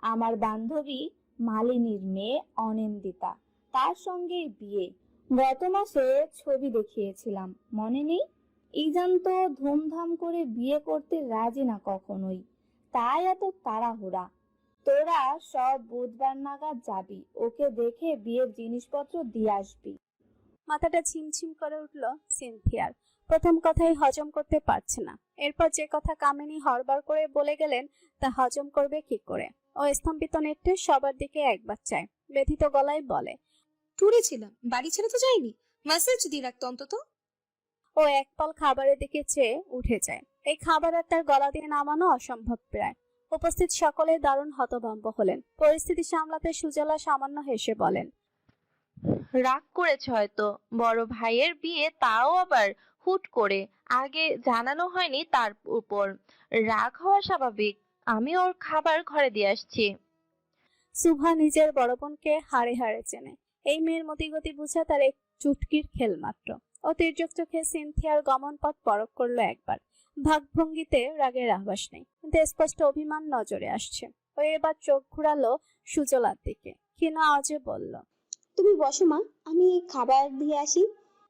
আমার বান্ধবী মালিনীর মেয়ে অনিন্দিতা, তার সঙ্গে বিয়ে। গত মাসে ছবি দেখিয়েছিলাম, মনে নেই? ইজান তো ধুমধাম করে বিয়ে করতে রাজি না কখনোই, তাই এত তাড়াহুড়া। তোরা সব বুধবার নাগাদ যাবি, ওকে দেখে বিয়ের জিনিসপত্র দিয়ে আসবি।
মাথাটা ঝিমঝিম করে উঠল সিনথিয়ার। প্রথম কথাই হজম করতে পারছে না, এরপর যে কথা কামিনী হড়বড় করে বলে গেলেন তা হজম করবে কি করে। ও স্তম্ভিত নেত্রে সবার দিকে একবার চায়, ব্যথিত গলায় বলে,
ট্যুরে ছিলাম, বাড়ি ছেড়ে তো যাইনি, মেসেজ দিয়ে রাখতো অন্তত।
ও এক পাল খাবারের দিকে চেয়ে উঠে যায়। এই খাবার আর তার গলা দিয়ে নামানো অসম্ভব প্রায়। উপস্থিত সকলে দারুণ হতভম্ব হলেন। পরিস্থিতি সামলাতে সুজলা সামান্য হেসে বলেন,
রাগ করেছে হয়তো, বড় ভাইয়ের বিয়ে, তাও আবার হুট করে, আগে জানানো হয়নি, তার উপর রাগ হওয়া স্বাভাবিক। আমি ওর খাবার ঘরে দিয়ে আসছি।
সুভা নিজের বড় বোনকে হাড়ে হাড়ে চেনে। এই মেয়ের মতিগতি বুঝা তার এক চুটকির খেল মাত্র। ও তির্যক চোখে সিনথিয়ার গমন পথ পরখ করলো একবার। ভাগভঙ্গিতে রাগের আভাস নেই, কিন্তু স্পষ্ট অভিমান নজরে আসছে। ও এবার চোখ ঘুরালো সুজলার দিকে, ক্ষীণ আওয়াজে বলল,
তুমি বসো মা, আমি খাবার দিয়ে আসি।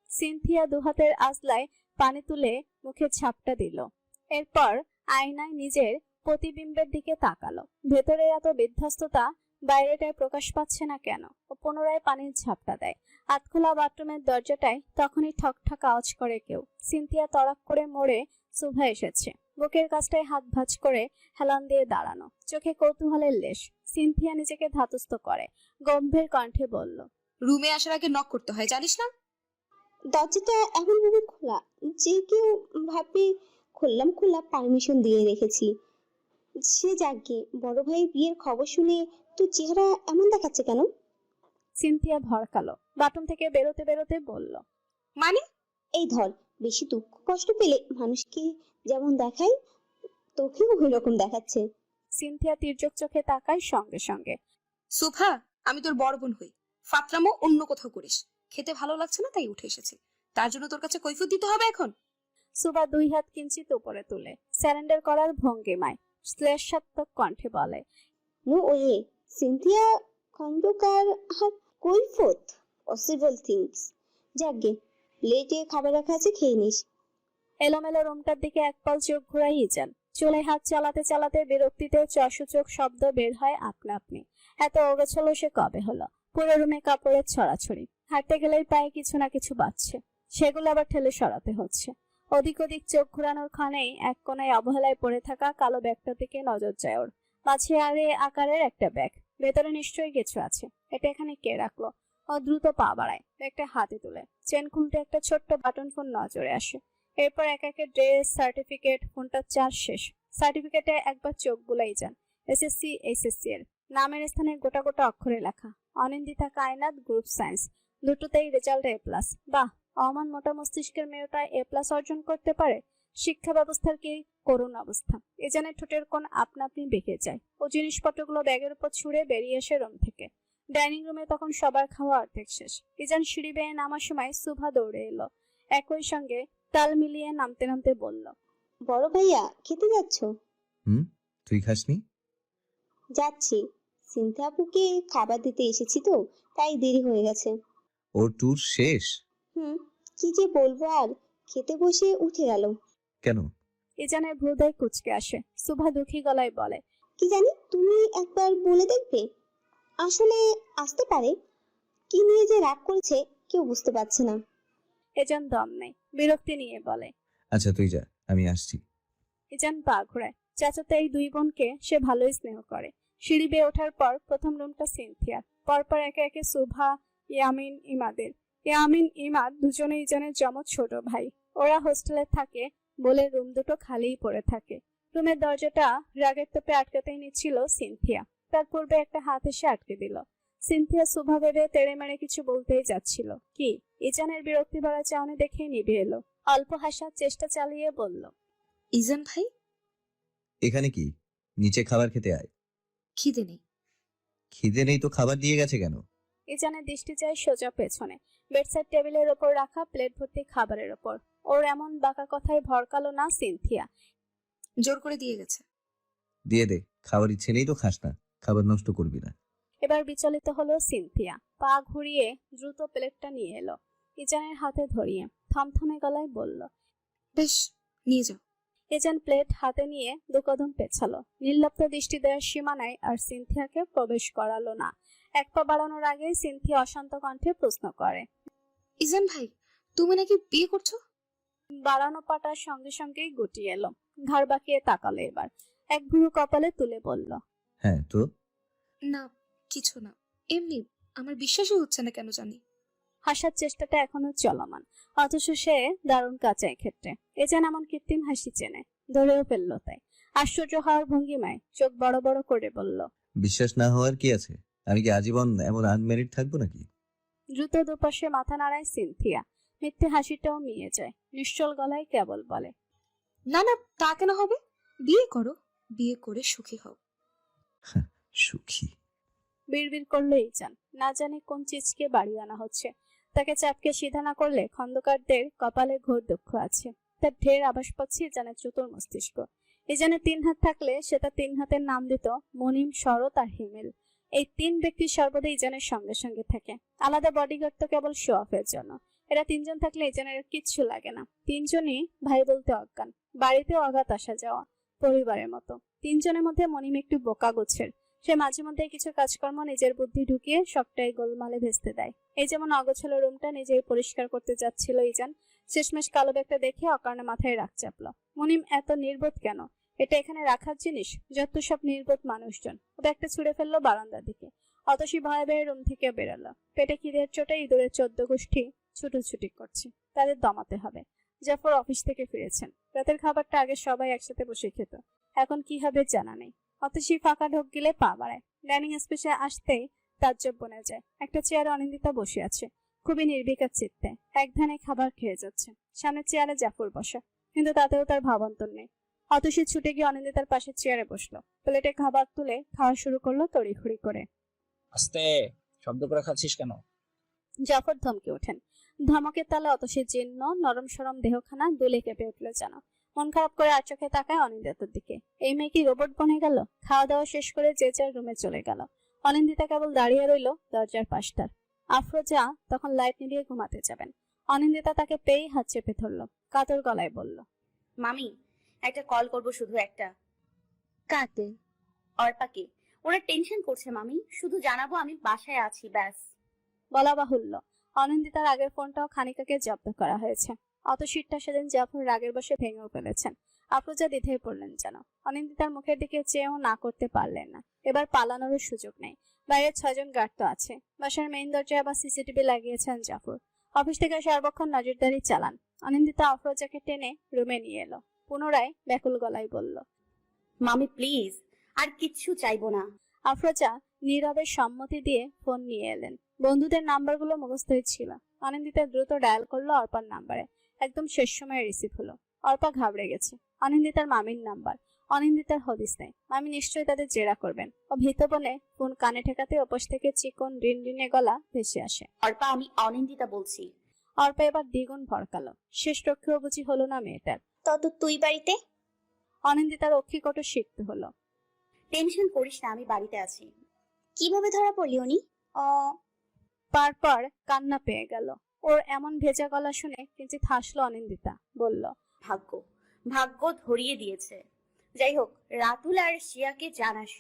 সিনথিয়া দুহাতের আজলায় পানি তুলে মুখে ঝাপটা দিল। এরপর আয়নায় নিজের প্রতিবিম্বের দিকে তাকালো। ভেতরে এত বিধ্বস্ততা বাইরেটায় প্রকাশ পাচ্ছে না কেন? ও পুনরায় পানির ঝাপটা দেয়। হাত খোলা বাথরুমের দরজাটায় তখনই ঠক ঠক আওয়াজ করে কেউ। সিনথিয়া তড়াক করে মোড়ে সুভা এসেছে। বুকের কাছটায় হাত ভাঁজ করে হেলান দিয়ে দাঁড়ানো, চোখে কৌতূহলের লেশ। সিনথিয়া নিজেকে ধাতস্থ করে গম্ভীর কণ্ঠে বলল,
রুমে আসার আগে নক করতে হয়, জানিস না?
দরজাটা এমন ভাবে খোলা যে কেউ ভাববে খোলা পারমিশন দিয়ে রেখেছি। সে যাকে বড় ভাই বিয়ের খবর শুনে তোর চেহারা এমন দেখাচ্ছে কেন?
সিনথিয়া ভড়কালো। বাথরুম থেকে বেরোতে বেরোতে বলল,
মানে?
এই ধর, বেশি দুঃখ কষ্ট পেলে মানুষকে যেমন দেখায় তোকেও ওই রকম দেখাচ্ছে।
সিনথিয়া তির্যক চোখে তাকায় সঙ্গে সঙ্গে।
সুভা, আমি তোর বড় বোন হই, ফাতরামো অন্য কোথাও করিস। খেতে ভালো লাগছে না তাই উঠে এসেছি, তার জন্য তোর কাছে কৈফিয়ত দিতে হবে এখন?
সুভা দুই হাত কিঞ্চিত উপরে তুলে স্যারেন্ডার করার ভঙ্গিমায় শ্লেষাত্মক কণ্ঠে বলে,
নো ওয়ে সিনথিয়া খন্দকার, আর কৈফত পসিবল থিংস। যাকগে, প্লেটে খাবার রাখা আছে, খেয়ে নিস।
এলোমেলো রুমটার দিকে একপাল চোখ ঘুরাই যান। চুলে হাত চালাতে চালাতে বিরক্তিতে চসূচক শব্দ বের হয় আপনা আপনি। এত অগোছালো সে কবে হলো? পুরো রুমে কাপড়ের ছড়াছড়ি, হাঁটতে গেলেই পায়ে কিছু না কিছু বাজছে, সেগুলো আবার ঠেলে সরাতে হচ্ছে। ওদিক ওদিক চোখ ঘুরানোর ক্ষণেই এক কোনায় অবহেলায় পড়ে থাকা কালো ব্যাগটা থেকে নজর যায় ওর। মাঝে আরে আকারের একটা ব্যাগ, ভেতরে নিশ্চয়ই কিছু আছে। এটা এখানে কে রাখলো? ও দ্রুত পা বাড়ায়, ব্যাগটা হাতে তুলে চেন খুলতে একটা ছোট্ট বাটন ফোন নজরে আসে। এরপর এক একে ড্রেস, সার্টিফিকেট, ফোনটা চার্জ শেষ। সার্টিফিকেটে একবার চোখ বুলাই যান। এসএসসি এর নামের স্থানে গোটা গোটা অক্ষরে লেখা অনিন্দিতা কায়নাত, গ্রুপ সায়েন্স। দুটোতেই রেজাল্ট এ প্লাস। বাহ, অমান মোটা মস্তিষ্কের মেয়েটা এ প্লাস অর্জন করতে পারে। শিক্ষা ব্যবস্থার কি করুণ অবস্থা! এজানের ঠোঁটের কোণ আপনা আপনি বেঁকে যায়। ও জিনিসপত্রগুলো ব্যাগের উপর ছুঁড়ে বেরিয়ে এসে রুম থেকে। ডাইনিং রুমে তখন সবার খাওয়া অর্ধেক শেষ। ইজান সিঁড়ি বেয়ে নামার সময় সুভা দৌড়ে এলো। একই সঙ্গে তাল মিলিয়ে নামতে নামতে বলল,
বড় ভাইয়া, খেতে যাচ্ছ?
তুই খাসনি?
যাচ্ছি, সিনথিয়া আপুকে খাবার দিতে এসেছি তো, তাই দেরি হয়ে গেছে।
ওর ট্যুর শেষ?
কি যে বলবো, আর খেতে বসে উঠে গেল।
কেন?
ইজানের ভ্রুদয় কুচকে আসে। সুভা দুঃখী গলায় বলে,
কি জানি, তুমি একবার বলে দেখবে। আসলে আসতে পারে, কি নিয়ে যে রাগ করেছে কেউ বুঝতে পারছে না।
ইজান দম নেই, বিরক্তি নিয়ে বলে,
আচ্ছা তুই যা, আমি আসছি।
ইজান পা ঘোরায়। চাচাতে এই দুই বোনকে সে ভালোই স্নেহ করে। সিঁড়ি বেয়ে ওঠার পর প্রথম রুমটা সিনথিয়ার, পরপর একে একে সুভা, ইয়ামিন, ইমাদের। ইয়ামিন, ইমাদ দুজনে ইজানের জমজ ছোট ভাই। ওরা হোস্টেলে থাকে বলে রুম দুটো খালিই পড়ে থাকে। রুমের দরজাটা রাগের তোপে আটকাতেই নিচ্ছিল সিনথিয়া, তার পূর্বে একটা হাত এসে আটকে দিল। সিনথিয়া সুভা ভেবে তেড়ে মেড়ে কিছু বলতেই যাচ্ছিল, কি ইজানের বিরক্তি ভরা চাউনি দেখে নিভে এলো। অল্প হাসার চেষ্টা চালিয়ে বলল,
ইজান ভাই,
এখানে কি? নিচে খাবার খেতে আয়।
খিদে নেই।
খিদে নেই তো খাবার দিয়ে গেছে কেন?
ইজানের দৃষ্টি যায় সোজা পেছনে, বেডসাইড টেবিলের ওপর রাখা প্লেট ভর্তি খাবারের ওপর। ওর এমন বাঁকা কথায় ভরকালো না সিনথিয়া।
জোর করে দিয়ে গেছে।
দিয়ে দে, খাবার ইচ্ছে নেই তো খাস না, খাবার নষ্ট করবি না।
এবার বিচলিত হলো সিনথিয়া। পা ঘুরিয়ে দ্রুত প্লেটটা নিয়ে এলো, ইজানের হাতে ধরিয়ে থমথমে গলায় বলল,
বেশ, নিয়ে যাও।
ইজান প্লেট হাতে নিয়ে দুকদম পেছালো। নির্লিপ্ত দৃষ্টি দেওয়ার সীমানায় আর সিনথিয়াকে প্রবেশ করালো না। এক পা বাড়ানোর আগেই সিনথিয়া অশান্ত কণ্ঠে প্রশ্ন করে,
ইজান ভাই, তুমি নাকি বিয়ে করছো?
বাড়ানো পাটার সঙ্গে সঙ্গেই গুটিয়ে এলো। ঘাড় বাঁকিয়ে তাকালো এবার। এক ভ্রু কপালে তুলে বলল,
হ্যাঁ তো?
না, কিছু না, এমনি। আমার বিশ্বাসই হচ্ছে না কেন জানি।
হাসার চেষ্টাটা এখনো চলমান, অথচ সে দারুণ কাঁচা ক্ষেত্রে। এ যেন এমন কৃত্রিম হাসি চেনে, ধরেও ফেললো তাই। আশ্চর্য হওয়ার ভঙ্গিমায় চোখ বড় বড় করে বলল,
বিশ্বাস না হওয়ার কি আছে? আমি কি আজীবন এমন আনমেরিড থাকবো নাকি?
দ্রুত দুপাশে মাথা নাড়ায় সিনথিয়া। মিথ্যে হাসিটাও মিয়ে যায়। নিশ্চল গলায় কেবল বলে,
না না, তা কেন হবে? বিয়ে করো, বিয়ে করে সুখী হও।
সুখী?
বিড়বিড় করলো ইজান। না জানে কোন চিজকে বাড়ি আনা হচ্ছে। তাকে চাপকে সিধা না করলে খন্দকারদের কপালে ঘোর দুঃখ আছে। তার ঢের আভাস পাচ্ছে ইজানের চতুর মস্তিষ্ক। ইজানের 3 হাত থাকলে সে তার 3 হাতের নাম দিত মনিম, শরৎ আর হিমেল। এই 3 ব্যক্তি সর্বদা ইজানের সঙ্গে সঙ্গে থাকে। আলাদা বডিগার্ড তো কেবল শো অফের জন্য। এরা 3 জন থাকলে ইজানের কিচ্ছু লাগে না। 3 জনই ভাই বলতে অজ্ঞান, বাড়িতেও অগাধ আসা যাওয়া, পরিবারের মতো। 3 জনের মধ্যে মনিম একটু বোকা গোছের। সে মাঝে মধ্যে কিছু কাজকর্ম নিজের বুদ্ধি ঢুকিয়ে সবটাই গোলমালে ভেস্তে দেয়। এই যেমন অগোছালো রুমটা নিজেই পরিষ্কার করতে যাচ্ছিল ইজান, শেষমেশ কালো ব্যাগটা দেখে অকারণে মাথায় রাগ চাপলো। মনিম এত নির্বোধ কেন? এটা এখানে রাখার জিনিস? যত সব নির্বোধ মানুষজন। ও ব্যাগটা ছুঁড়ে ফেললো বারান্দার দিকে। অতসী ভয়ে ভয়ে রুম থেকে বেরোলো। পেটে খিদের চোটে ইঁদুরের 14 গোষ্ঠী ছুটোছুটি করছে। তাদের দমাতে হবে। জাফর অফিস থেকে ফিরেছেন। রাতের খাবারটা আগে সবাই একসাথে বসে খেত, এখন কি হবে জানা নেই। অতসী ফাঁকা ঢোক গিলে পা বাড়ায়। ডাইনিং স্পেসে আসতেই তাজ্জব বনে যায়। একটা চেয়ারে অনিন্দিতা বসে আছে, খুবই নির্বিকার চিত্তে এক ধ্যানে খাবার খেয়ে যাচ্ছে। সামনের চেয়ারে জাফর বসা, কিন্তু তাতেও তার ভাবান্তর নেই। অতসী ছুটে গিয়ে অনিন্দিতার পাশের চেয়ারে বসলো। প্লেটে খাবার তুলে খাওয়া শুরু করলো তড়িঘড়ি করে।
আস্তে, শব্দ করে খাচ্ছিস কেন?
জাফর ধমকে ওঠেন। ধমকের তালে অতসীর জীর্ণ নরম সরম দেহখানা দুলে কেঁপে উঠল যেন। মন খারাপ করে আর চোখে তাকায় অনিন্দিতার দিকে। এই মেয়ে কি রোবট বনে গেল? খাওয়া দাওয়া শেষ করে যে যার রুমে চলে গেল। অনিন্দিতা কেবল দাঁড়িয়ে রইল দরজার পাশটার। আফরোজা তখন লাইট নিভিয়ে ঘুমাতে যাবেন। অনিন্দিতা তাকে পেয়েই হাত চেপে ধরল, কাতর গলায় বলল,
মামি, একটা কল করব, শুধু একটা।
কাকে?
অর্পাকে। ওরা টেনশন করছে মামি, শুধু জানাবো আমি বাসায় আছি, ব্যাস।
বলা বাহুল্য, অনিন্দিতার আগের ফোনটাও খানিক আগে জব্দ করা হয়েছে। অত শীতটা সেদিন জাফর রাগের বসে ভেঙেও ফেলেছেন। আফরোজা দ্বিধায় পড়লেন যেন। অনিন্দিতার মুখের দিকে চেয়েও না করতে পারলেন না। এবার পালানোরও সুযোগ নেই। বাইরে 6 জন গার্ড তো আছে। বাসার মেইন দরজায় আবার সিসিটিভি লাগিয়েছেন জাফর। অফিস থেকে সর্বক্ষণ নজরদারি চালান। অনিন্দিতা আফরোজাকে টেনে রুমে নিয়ে এলো। পুনরায় ব্যাকুল গলায় বলল,
মামি প্লিজ, আর কিচ্ছু চাইবো না।
আফরোজা নীরবে সম্মতি দিয়ে ফোন নিয়ে এলেন। বন্ধুদের নাম্বারগুলো মুখস্থ ছিল। অনিন্দিতা দ্রুত ডায়াল করলো অর্পার নাম্বারে। একদম শেষ সময় রিসিভ হলো। অর্পা ঘাবড়ে গেছে। অনিন্দিতার মামির নাম্বার। অনিন্দিতার হদিস নেই। মামি নিশ্চয়ই তাদের জেরা করবেন। ও ভীত বনে ফোন কানে ঠেকাতে ওপাশ থেকে চিকন রিনরিনে গলা ভেসে আসে,
অর্পা, আমি অনিন্দিতা বলছি।
অর্পা এবার দ্বিগুণ ভড়কালো। শেষ রক্ষেও বুঝি হলো না মেয়েটার।
তত তুই বাড়িতে?
অনিন্দিতার অক্ষিকট সিক্ত হলো।
টেনশন করিস না, আমি বাড়িতে আছি।
কিভাবে ধরা পড়লি উনি?
পর কান্না পেয়ে গেল। ওর এমন ভেজা গলা শুনে কিঞ্চিত হাসলো অনিন্দিতা। বলল,
ভাগ্য, ভাগ্য ধরিয়ে দিয়েছে। যাই হোক, রাতুল আর শিয়াকে জানাস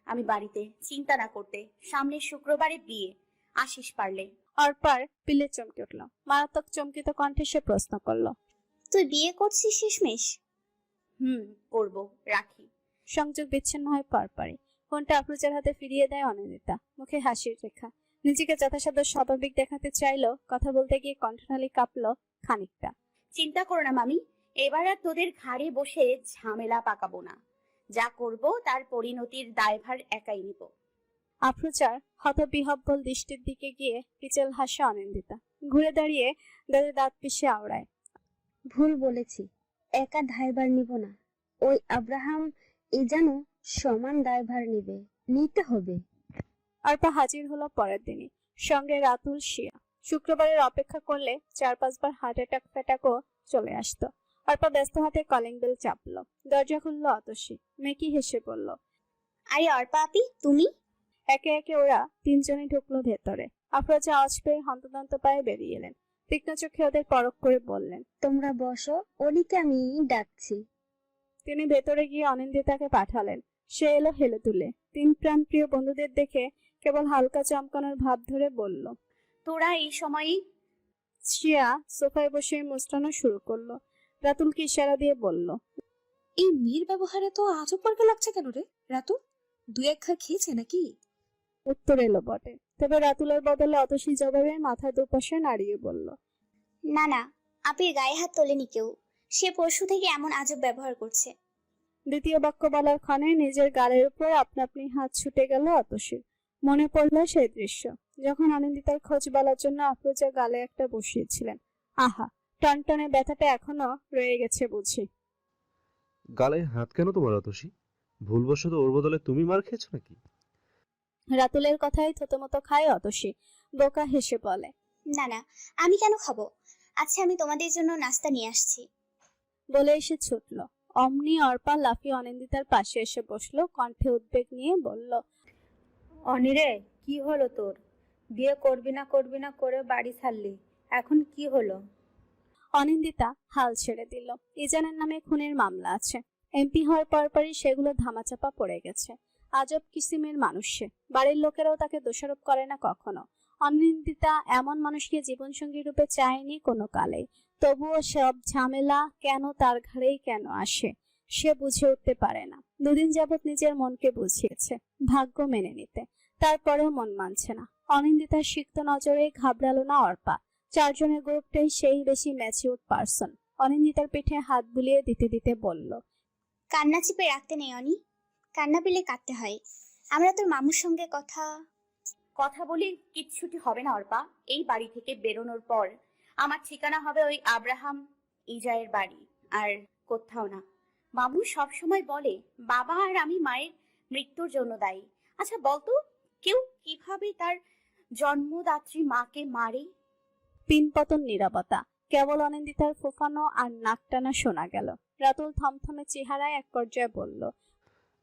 আমি বাড়িতে, চিন্তা না করতে। সামনের শুক্রবারে বিয়ে, আসিস পারলে।
অর্পার পিলে চমকে উঠল। মারাত্মক চমকিত কণ্ঠে সে প্রশ্ন করলো,
তুই বিয়ে করছিস শেষমেশ?
করব, রাখি।
সংযোগ বিচ্ছিন্ন হয় পরপরই। ফোনটা আফরোজার হাতে ফিরিয়ে দেয় অনিন্দিতা। মুখে হাসির রেখা। নিজেকে যথাসাধ্য স্বাভাবিক দেখাতে চাইলো। কথা বলতে গিয়ে কণ্ঠনালী কাঁপলো খানিকটা।
চিন্তা করো না মামি, এবার আর তোদের ঘাড়ে বসে ঝামেলা পাকাবো না। যা করব তার পরিণতির দায়ভার একাই নিব।
আফরোজার হতবিহব্বল দৃষ্টির দিকে গিয়ে পিচেল হাসে অনিন্দিতা। ঘুরে দাঁড়িয়ে দাঁত পিষে আওড়ায়,
ভুল বলেছি, একা দায়ভার নিব না। ওই আব্রাহাম যেন সমান দায়ভার নিতে হবে।
অর্পা হাজির হলো পরের দিনই, সঙ্গে রাতুল, শিয়া। শুক্রবারের অপেক্ষা করলে 4-5 বার হার্ট অ্যাটাক ফ্যাটাকও চলে আসতো। অর্পা ব্যস্ত হাতে কলিং বেল চাপলো। দরজা খুললো অতসী। মেকি হেসে বলল,
আরে অর্পা আপি, তুমি?
একে একে ওরা তিনজনই ঢুকলো ভেতরে। আফরোজা আওয়াজ পেয়ে হন্তদন্ত পায়ে বেরিয়ে এলেন। তীক্ষ্ণ চোখে ওদের পরখ করে বললেন,
তোমরা বসো, অলিকে আমি ডাকছি।
তিনি ভেতরে গিয়ে অনিন্দিতাকে পাঠালেন। সে এলো হেলে তুলে। তিন প্রাণপ্রিয় বন্ধুদের দেখে কেবল হালকা চমকানোর ভাব ধরে বলল,
তোরা এই সময়ই?
শ্রিয়া সোফায় বসে মুস্টানো শুরু করলো। রাতুলকে ইশারা দিয়ে বলল,
এই মেয়ের ব্যবহারে তো আজব পার্কে লাগছে কেন রে রাতুল? দুই এক খা খেয়েছে নাকি?
উত্তর এলো বটে, তবে রাতুলের বদলে অতসী জবাবে মাথা দুপাশে নাড়িয়ে বলল,
না না, আপির গায়ে হাত তোলেনি কেউ। সে পরশু থেকে এমন আজব ব্যবহার করছে।
দ্বিতীয় বাক্য বলার ক্ষণে নিজের গালের উপর আপনা আপনি হাত ছুটে গেল অতসীর। মনে পড়ল সেই দৃশ্য, যখন অনিন্দিতার খোঁজ বলার জন্য আফরোজা গালে একটা বসিয়েছিলেন। আহা, টনটনে ব্যথাটা এখনো রয়ে গেছে বুঝি।
গালে হাত কেন তোমার অতসী? ভুলবশত ওর বদলে তুমি মার খেয়েছো নাকি?
রাতুলের কথাই থতমত খায় অতসী। বোকা হেসে বলে,
না না, আমি কেন খাবো? আচ্ছা, আমি তোমাদের জন্য নাস্তা নিয়ে আসছি।
বলে এসে ছুটল। অমনি অর্পা লাফিয়ে অনিন্দিতার পাশে এসে বসলো, কণ্ঠে উদ্বেগ নিয়ে বলল,
অনিরে, কি হলো তোর? বিয়ে করবি না করে বাড়ি ছাড়লি, এখন কি হলো?
অনিন্দিতা হাল ছেড়ে দিল। ইজানের নামে খুনের মামলা আছে। এমপি হওয়ার পরপরই সেগুলো ধামাচাপা পড়ে গেছে। আজব কিসিমের মানুষ সে। বাড়ির লোকেরাও তাকে দোষারোপ করে না কখনো। অনিন্দিতা এমন মানুষকে জীবনসঙ্গী রূপে চায়নি কোনো কালেই। তবুও সব ঝামেলা কেন তার ঘাড়েই কেন আসে সে বুঝে উঠতে পারে না। দুদিন যাবৎ নিজের মনকে বুঝিয়েছে ভাগ্য মেনে নিতে, তারপরেও মন মানছে না। অনিন্দিতার সিক্ত নজরে ঘাবড়ালো না অর্পা। চারজনের গ্রুপটাই সেই বেশি ম্যাচিউরড পারসন। অনিন্দিতার পিঠে হাত বুলিয়ে দিতে দিতে বলল,
কান্না চিপে রাখতে নেই অনি, কান্না পেলে কাঁদতে হয়। আমরা তোর মামুর সঙ্গে কথা বলি, কিচ্ছুটি হবে না অর্পা। এই বাড়ি থেকে বেরোনোর পর আমার ঠিকানা হবে ওই আব্রাহাম ইজায়ের বাড়ি, আর কোথাও না। মামু সব সময় বলে বাবা আর আমি মায়ের মৃত্যুর জন্য দায়ী। আচ্ছা বলতো, কেউ কিভাবে তার জন্মদাত্রী মাকে মারে?
পিনপতন নীরবতা। কেবল অনিন্দিতার ফোফানো আর নাকটানা শোনা গেল। রাতুল থমথমে চেহারায় এক পর্যায়ে বলল,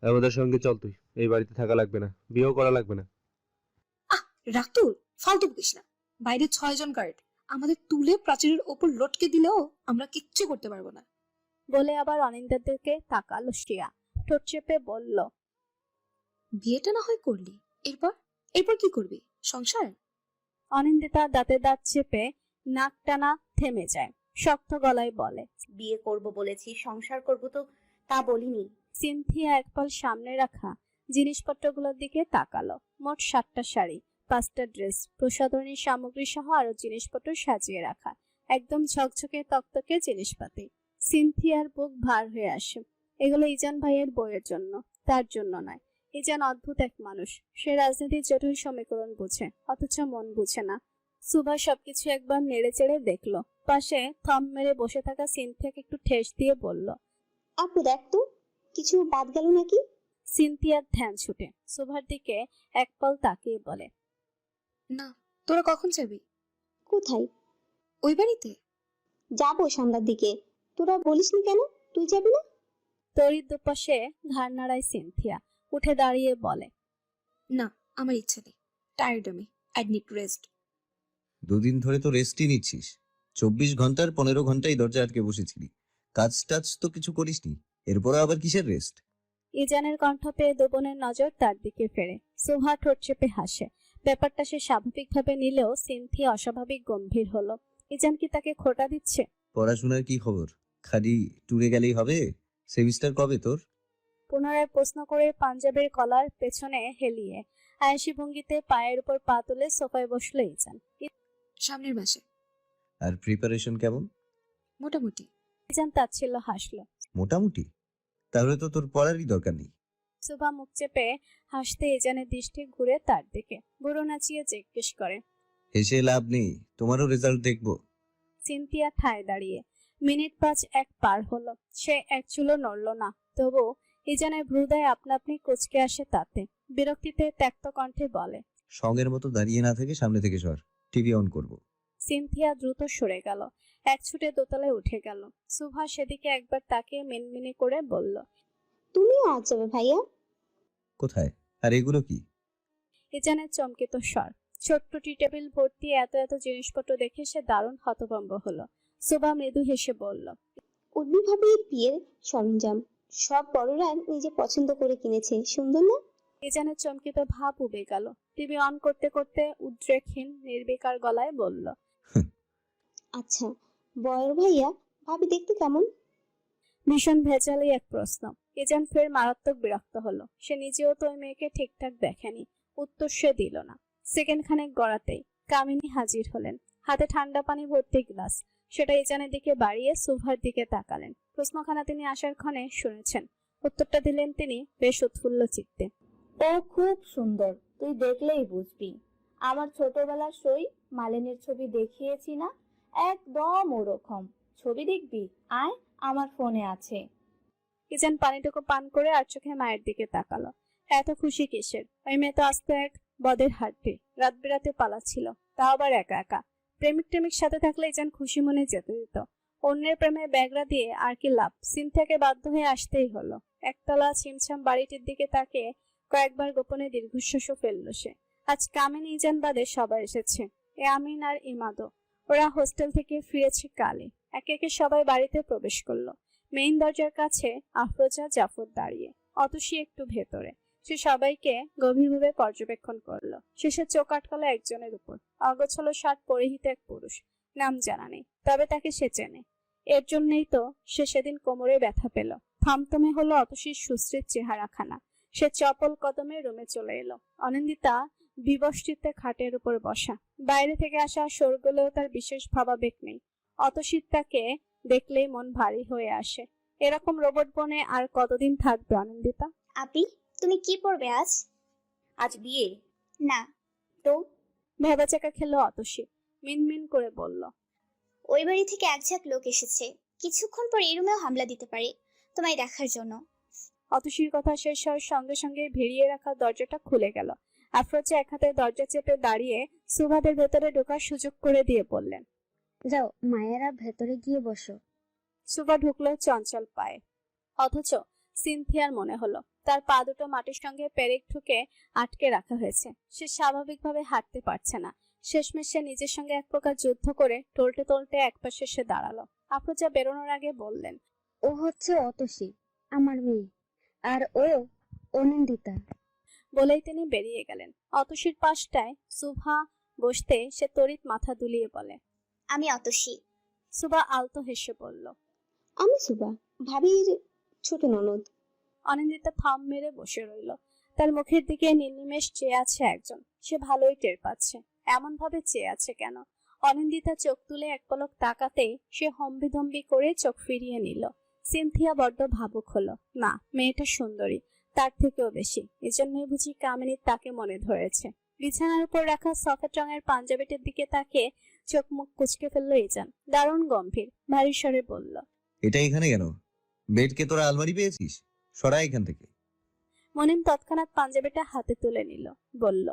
আমাদের সঙ্গে চল, তুই এই বাড়িতে থাকা লাগবে না, বিয়েও করা লাগবে না।
রাতুল, ফালতু বকিস না। বাইরে 6 জন গার্ড, আমাদের তুলে প্রাচীরের ওপর লটকে দিলেও আমরা কিচ্ছু করতে পারবো না।
বলে আবার অনিন্দার দিকে তাকালো শ্রিয়া। ঠোঁট চেপে বলল,
বিয়েটা না হয় করলি, এরপর কি করবি? সংসার?
অনিন্দিতা দাঁতে দাঁত চেপে নাক টানা থেমে যায়। শক্ত গলায় বলে,
বিয়ে করব বলেছি, সংসার করব তো তা বলিনি।
সিনথিয়া একপাল সামনে রাখা জিনিসপত্রগুলোর দিকে তাকালো। মোট 7টা শাড়ি, 5টা ড্রেস, প্রসাধনী সামগ্রী সহ আরো জিনিসপত্র সাজিয়ে রাখা। একদম ঝকঝকে তকতকে জিনিসপাতি। সিনথিয়ার বুক ভার হয়ে আসে। এগুলো ইজান ভাইয়ের বইয়ের জন্য, তার জন্য নয়। ইজান অদ্ভুত এক মানুষ। সে রাজনীতির জটিল সমীকরণ বুঝে, অথচ মন বুঝে না। সুভা সবকিছু একবার নেড়ে চেড়ে দেখলো। পাশে থম মেরে বসে থাকা সিনথিয়াকে একটু ঠেস দিয়ে বলল,
আপু দেখ তো, কিছু বাদ গেল নাকি?
সিনথিয়ার ধ্যান ছুটে সুভার দিকে এক পল তাকিয়ে বলে,
না। তোরা কখন যাবি?
কোথায়?
ওই বাড়িতে
যাবো সন্ধ্যার দিকে। তোরা বলিসনি কেন তুই যাবি না?
তরির দুপাশে ঘাড় নাড়ায় সিনথিয়া। উঠে দাঁড়িয়ে বলে,
না, আমার ইচ্ছে নেই। টায়ার্ড আমি, আই নিড রেস্ট।
দুদিন ধরে তো রেস্টই নিচ্ছিস। 24 ঘন্টার 15 ঘন্টাই দরজা আটকে বসেছিলি, কাজ টাজ তো কিছু করিসনি, এরপরে আবার কিসের রেস্ট?
ইজানের কণ্ঠ পেয়ে দোবনের নজর তার দিকে ফেরে। সুভা ঠোঁট চেপে হাসে। ব্যাপারটা সে স্বাভাবিকভাবে নিলেও সিনথিয়া অস্বাভাবিক গম্ভীর হলো। ইজান কি তাকে খোঁটা দিচ্ছে?
পড়াশোনার কি খবর? খালি ট্যুরে গেলেই হবে? সেমিস্টার কবে তোর?
পুনরায় প্রশ্ন করে পাঞ্জাবের কলার পেছনে হেলিয়ে আয়েশি ভঙ্গিতে পায়ের উপর পা তুলে সোফায় বসলো ইজান।
সামনের মাসে।
আর প্রিপারেশন কেমন?
মোটামুটি।
ইজান তাচ্ছিল্য হাসলো।
মোটামুটি? তাহলে তো তোর পড়ারই দরকার নেই।
সুভা মুখ চেপে হাসতে ইজানের দৃষ্টি ঘুরে তার দিকে বুড়ো নাচিয়ে জিজ্ঞেস করে,
হেসে লাভ নেই, তোমারও রেজাল্ট দেখবো।
সিনথিয়া ঠায় দাঁড়িয়ে। মিনিট 5 পার হলো। সে এক চুলো নড়ল না। তবু ইজানের হৃদয় আপনা আপনি কুচকে আসে তাতে। বিরক্তিতে ত্যক্ত কণ্ঠে বলে,
সঙ্গের মতো দাঁড়িয়ে না থেকে সামনে থেকে সর, টিভি অন করব।
সিনথিয়া দ্রুত সরে গেল। এক ছুটে দোতলায় উঠে গেল। সুভা সেদিকে একবার তাকিয়ে মিনমিনি করে বলল,
তুমিও আজ যাবে ভাইয়া?
কোথায়? আর এগুলো কি?
ইজানের চমকিত স্বর। ছোট্ট টি টেবিল ভর্তি এত এত জিনিসপত্র দেখে সে দারুণ হতভম্ব হলো। সুভা মৃদু হেসে বলল,
উর্মি ভাবির বিয়ের সরঞ্জাম সব বড়রা নিজে পছন্দ করে কিনেছে, সুন্দর না?
ইজানের চমকিত ভাব উবে গেল। টিভি অন করতে করতে উদ্রেকহীন নির্বিকার গলায় বলল,
আচ্ছা, বড় ভাইয়া ভাবি দেখতে কেমন?
ভীষণ ভেজালি এক প্রশ্ন। ইজান ফের মারাত্মক বিরক্ত হলো। সে নিজেও তো ওই মেয়েকে ঠিকঠাক দেখেনি। উত্তর সে দিল না। সেকেন্ড খানেক গড়াতেই কামিনী হাজির হলেন, হাতে ঠান্ডা পানি ভর্তি গ্লাস। সেটা ইজানের দিকে বাড়িয়ে সুভার দিকে তাকালেন। প্রশ্নখানা তিনি আসার ক্ষণে শুনেছেন। উত্তরটা দিলেন তিনি বেশ উৎফুল্ল চিত্তে।
ও খুব সুন্দর, তুই দেখলেই বুঝবি। আমার ছোটবেলার সই মালিনীর ছবি দেখিয়েছি না, একদম ওরকম। ছবি দেখবি? আয়, আমার ফোনে আছে।
ইজান পানিটুকু পান করে আর চোখে মায়ের দিকে তাকালো। এত খুশি কিসের? ওই মেয়ে তো আস্ত এক বদের হাড্ডি। রাত বেরাতে পালাচ্ছিল, তাও আবার একা একা। প্রেমিক টেমিক সাথে থাকলে ইজান খুশি মনে যেতে দিত। অন্যের প্রেমে ব্যাগরা দিয়ে আর কি লাভ? সিন থেকে বাধ্য হয়ে আসতেই হলো। একতলা ছিমছাম বাড়িটির দিকে তাকিয়ে কয়েকবার গোপনে দীর্ঘশ্বাসও ফেলল সে। আজ কামিনী ইজান বাদে সবাই এসেছে। এ আমিন আর ইমাদও। ওরা হোস্টেল থেকে ফিরেছে কালে। একে একে সবাই বাড়িতে প্রবেশ করলো। মেইন দরজার কাছে আফরোজা জাফর দাঁড়িয়ে, অতসী একটু ভেতরে। সে সবাইকে গভীরভাবে পর্যবেক্ষণ করলো। শেষে চোখ আটকালো একজনের উপর। অগোছালো শার্ট পরিহিত এক পুরুষ। নাম জানা নেই, তবে তাকে সে চেনে। এর জন্যই তো সে সেদিন কোমরে ব্যথা পেল। থমথমে হলো অতসীর সুশ্রীর চেহারাখানা। সে চপল কদমে রুমে চলে এলো। অনিন্দিতা বিবশচিত্তে খাটের উপর বসা। বাইরে থেকে আসা শোরগোলেও তার বিশেষ ভাবাবেগ নেই। অতসীর তাকে দেখলেই মন ভারী হয়ে আসে। এরকম রোবট বনে আর কতদিন থাকবে অনিন্দিতা?
আপি, তুমি কি পড়বে আজ?
আজ বিয়ে?
না তো।
ভেবাচাকা খেলো অতসী। মিনমিন করে বলল,
ওই বাড়ি থেকে এক ঝাঁক লোক এসেছে, কিছুক্ষণ পর এই রুমেও হামলা দিতে পারে, তোমায় দেখার জন্য।
অতসীর কথা শেষ হওয়ার সঙ্গে সঙ্গে ভিড়িয়ে রাখা দরজাটা খুলে গেল। আফরোজা এক হাতে দরজা চেপে দাঁড়িয়ে সুভাদের ভেতরে ঢোকার সুযোগ করে দিয়ে বললেন,
যাও মায়েরা ভেতরে গিয়ে বসো।
সুভা ঢুকলো চঞ্চল পায়ে। অথচ সিনথিয়ার মনে হলো তার পা দুটো মাটির সঙ্গে পেরেক ঠুকে আটকে রাখা হয়েছে। সে স্বাভাবিকভাবে হাঁটতে পারছে না। শেষমেশ সে নিজের সঙ্গে এক প্রকার যুদ্ধ করে টলতে টলতে একপাশে সে দাঁড়ালো। আফরোজা বেরোনোর আগে বললেন,
ও হচ্ছে অতসী, আমার মেয়ে, আর ও অনিন্দিতা।
বলেই তিনি বেরিয়ে গেলেন। অতসীর পাশটায় সুভা বসতে সে তড়িৎ মাথা দুলিয়ে বলে,
আমি অতসী।
সুভা আলতো হেসে বলল,
আমি সুবা, ভাবির ছোট ননদ।
অনিন্দিতা থাম মেরে বসে রইল। তার মুখের দিকে নির্নিমেষ চেয়ে আছে একজন। সে ভালোই টের পাচ্ছে এমন ভাবে চেয়ে আছে কেন। অনিন্দিতা চোখ তুলে এক পলক তাকাতেই সে হম্বিধম্বি করে চোখ ফিরিয়ে নিল। সিনথিয়া বড্ড ভাবুক হলো। না, মেয়েটা সুন্দরী, তার থেকেও বেশি। এজন্যই বুঝি কামিনী তাকে মনে ধরেছে। বিছানার উপর রাখা সফেদ রঙের পাঞ্জাবিটির দিকে তাকিয়ে চোখ মুখ কুচকে ফেললো ইজান। দারুণ গম্ভীর ভারী স্বরে বলল,
এটা এখানে কেন? বেডকে তোরা আলমারি পেয়েছিস? সরা এখান থেকে।
মনিম তৎক্ষণাৎ পাঞ্জাবিটা হাতে তুলে নিল, বলল,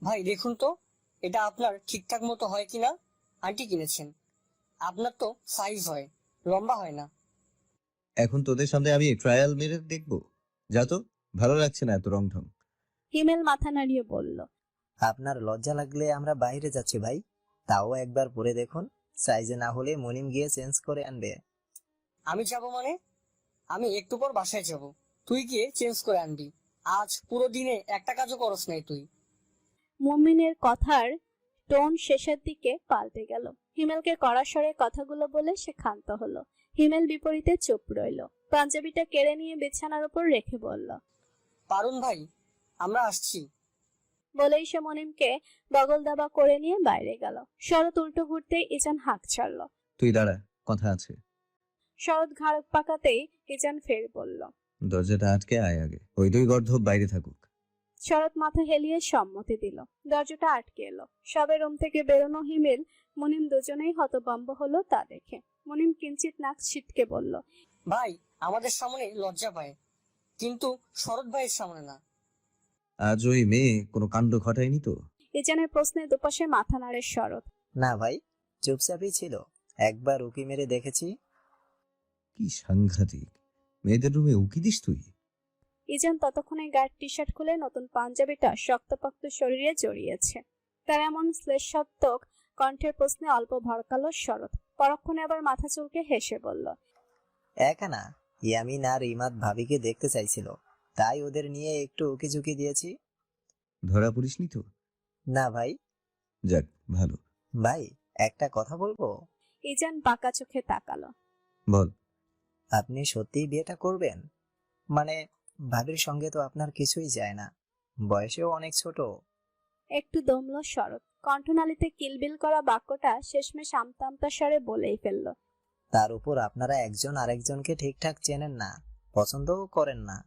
ভাই দেখুন তো, এটা আপনার ঠিকঠাক মতো হয় কিনা। আন্টি কিনেছেন, আপনার তো সাইজ হয়, লম্বা হয় না।
এখন তোদের সামনে আমি ট্রায়াল মেরে দেখবো? যা তো, ভালো লাগছে না এত রং ঢং।
হিমেল মাথা নাড়িয়ে বলল,
আপনার লজ্জা লাগলে আমরা বাইরে যাচ্ছি ভাই, তাও একবার পরে দেখুন, সাইজে না হলে মনিম গিয়ে চেঞ্জ করে আনবে।
আমি যাব মানে? আমি একটু পর বাসায় যাব, তুই গিয়ে চেঞ্জ করে আনবি। আজ পুরো দিনে একটা কাজও করস নাই তুই।
মুমিনের কথার টোন শেষের দিকে পাল্টে গেল। হিমেলকে কড়া স্বরে কথাগুলো বলে সে ক্ষান্ত হলো। হিমেল বিপরীতে চুপ রইল। পাঞ্জাবিটা কেড়ে নিয়ে বিছানার উপর রেখে বলল,
পারুন ভাই, আমরা আসছি।
বলেই সে মনিমকে বগল দাবা করে নিয়ে বাইরে গেল। শরৎ উল্টো ঘুরতেই ইজান হাঁক ছাড়ল।
তুই দাঁড়া, কথা আছে।
শরৎ ঘাড় পাকাতেই ইজান ফের বলল,
দরজাটা আটকে আয় আগে, ওই দুই গর্ধব বাইরে থাকুক।
শরৎ মাথা হেলিয়ে সম্মতি দিল। দরজাটা আটকে এলো। সবে রুম থেকে বেরোনো হিমেল মুনিম দুজনেই হতভম্ব হলো তা দেখে। মুনিম কিঞ্চিত নাক ছিটকে বলল,
ভাই আমাদের সামনে লজ্জা পায়, কিন্তু শরৎ ভাইয়ের সামনে না।
আজ ওই মেয়ে কোনো কাণ্ড ঘটায়নি তো?
ইজানের প্রশ্নে দুপাশে মাথা নাড়ে শরৎ।
না ভাই, চুপচাপই ছিল, একবার উকি মেরে দেখেছি।
কি সাংঘাতিক, মেয়েদের রুমে উকি দিস তুই?
ইজান ততক্ষণে গায়ের টি শার্ট খুলে নতুন পাঞ্জাবিটা শক্তপোক্ত শরীরে জড়িয়েছে। তার এমন শ্লেষাত্মক কণ্ঠের প্রশ্নে অল্প ভড়কালো শরৎ, পরক্ষণে আবার মাথা চুলকে হেসে বলল,
একা না, ইয়ামিন আর ইমাদ ভাবিকে দেখতে চাইছিল, তাই ওদের নিয়ে একটু উকিঝুঁকি দিয়েছি।
ধরা পড়িসনি তো?
না ভাই।
যাক ভালো।
ভাই, একটা কথা বলবো?
ইজান বাঁকা চোখে তাকালো।
বল।
আপনি সত্যিই বিয়েটা করবেন? মানে ভাবির সঙ্গে তো আপনার কিছুই যায় না, বয়সেও অনেক ছোট।
একটু দমল শরৎ, কণ্ঠনালীতে কিলবিল করা বাক্যটা শেষমেশ আমতা আমতা স্বরে বলেই ফেলল।
তার উপর আপনারা একজন আরেকজনকে ঠিকঠাক চেনেন না, পছন্দও করেন না।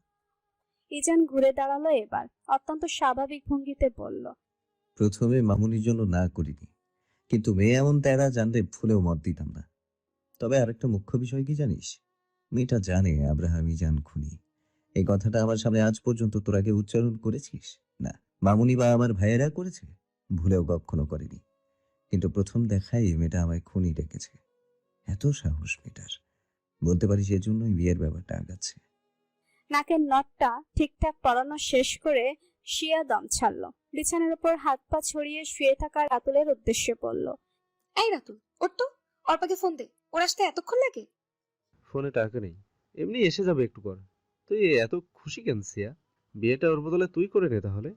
ইজান ঘুরে দাঁড়ালো এবার, অত্যন্ত স্বাভাবিক ভঙ্গিতে বলল,
প্রথমে মামুনির জন্য না করিনি, কিন্তু মেয়ে এমন তেরা জানলে ফুলেও মত দিতাম না। তবে আরেকটা মুখ্য বিষয় কি জানিস? মেয়েটা জানে আব্রাহাম ইজান খুনি। এই কথাটা আমার সামনে আজ পর্যন্ত তোর আগে উচ্চারণ করেছিস? না। মামুনি বা আমার ভাইয়েরা করেছে? ভুলেও কখনো করেনি। কিন্তু প্রথম দেখাই মেয়েটা আমায় খুনি ডেকেছে। এত সাহস মেয়েটার, বলতে পারিস এজন্যই বিয়ের ব্যাপারটা আগাচ্ছে।
নাকের নটটা ঠিকঠাক পরানো শেষ করে শিয়া দম ছাড়ল। বিছানার উপর হাত পা ছড়িয়ে শুয়ে থাকা রাতুলের উদ্দেশ্যে বলল,
এই রাতুল, ওর তো অর্পাকে ফোন দে, ওর আসতে এতক্ষণ লাগে?
ফোনে টাকা নেই, এমনি এসে যাবে একটু পর। তুই এত খুশি কেন সিয়া? বিয়েটা ওর বদলে তুই করে নে তাহলে।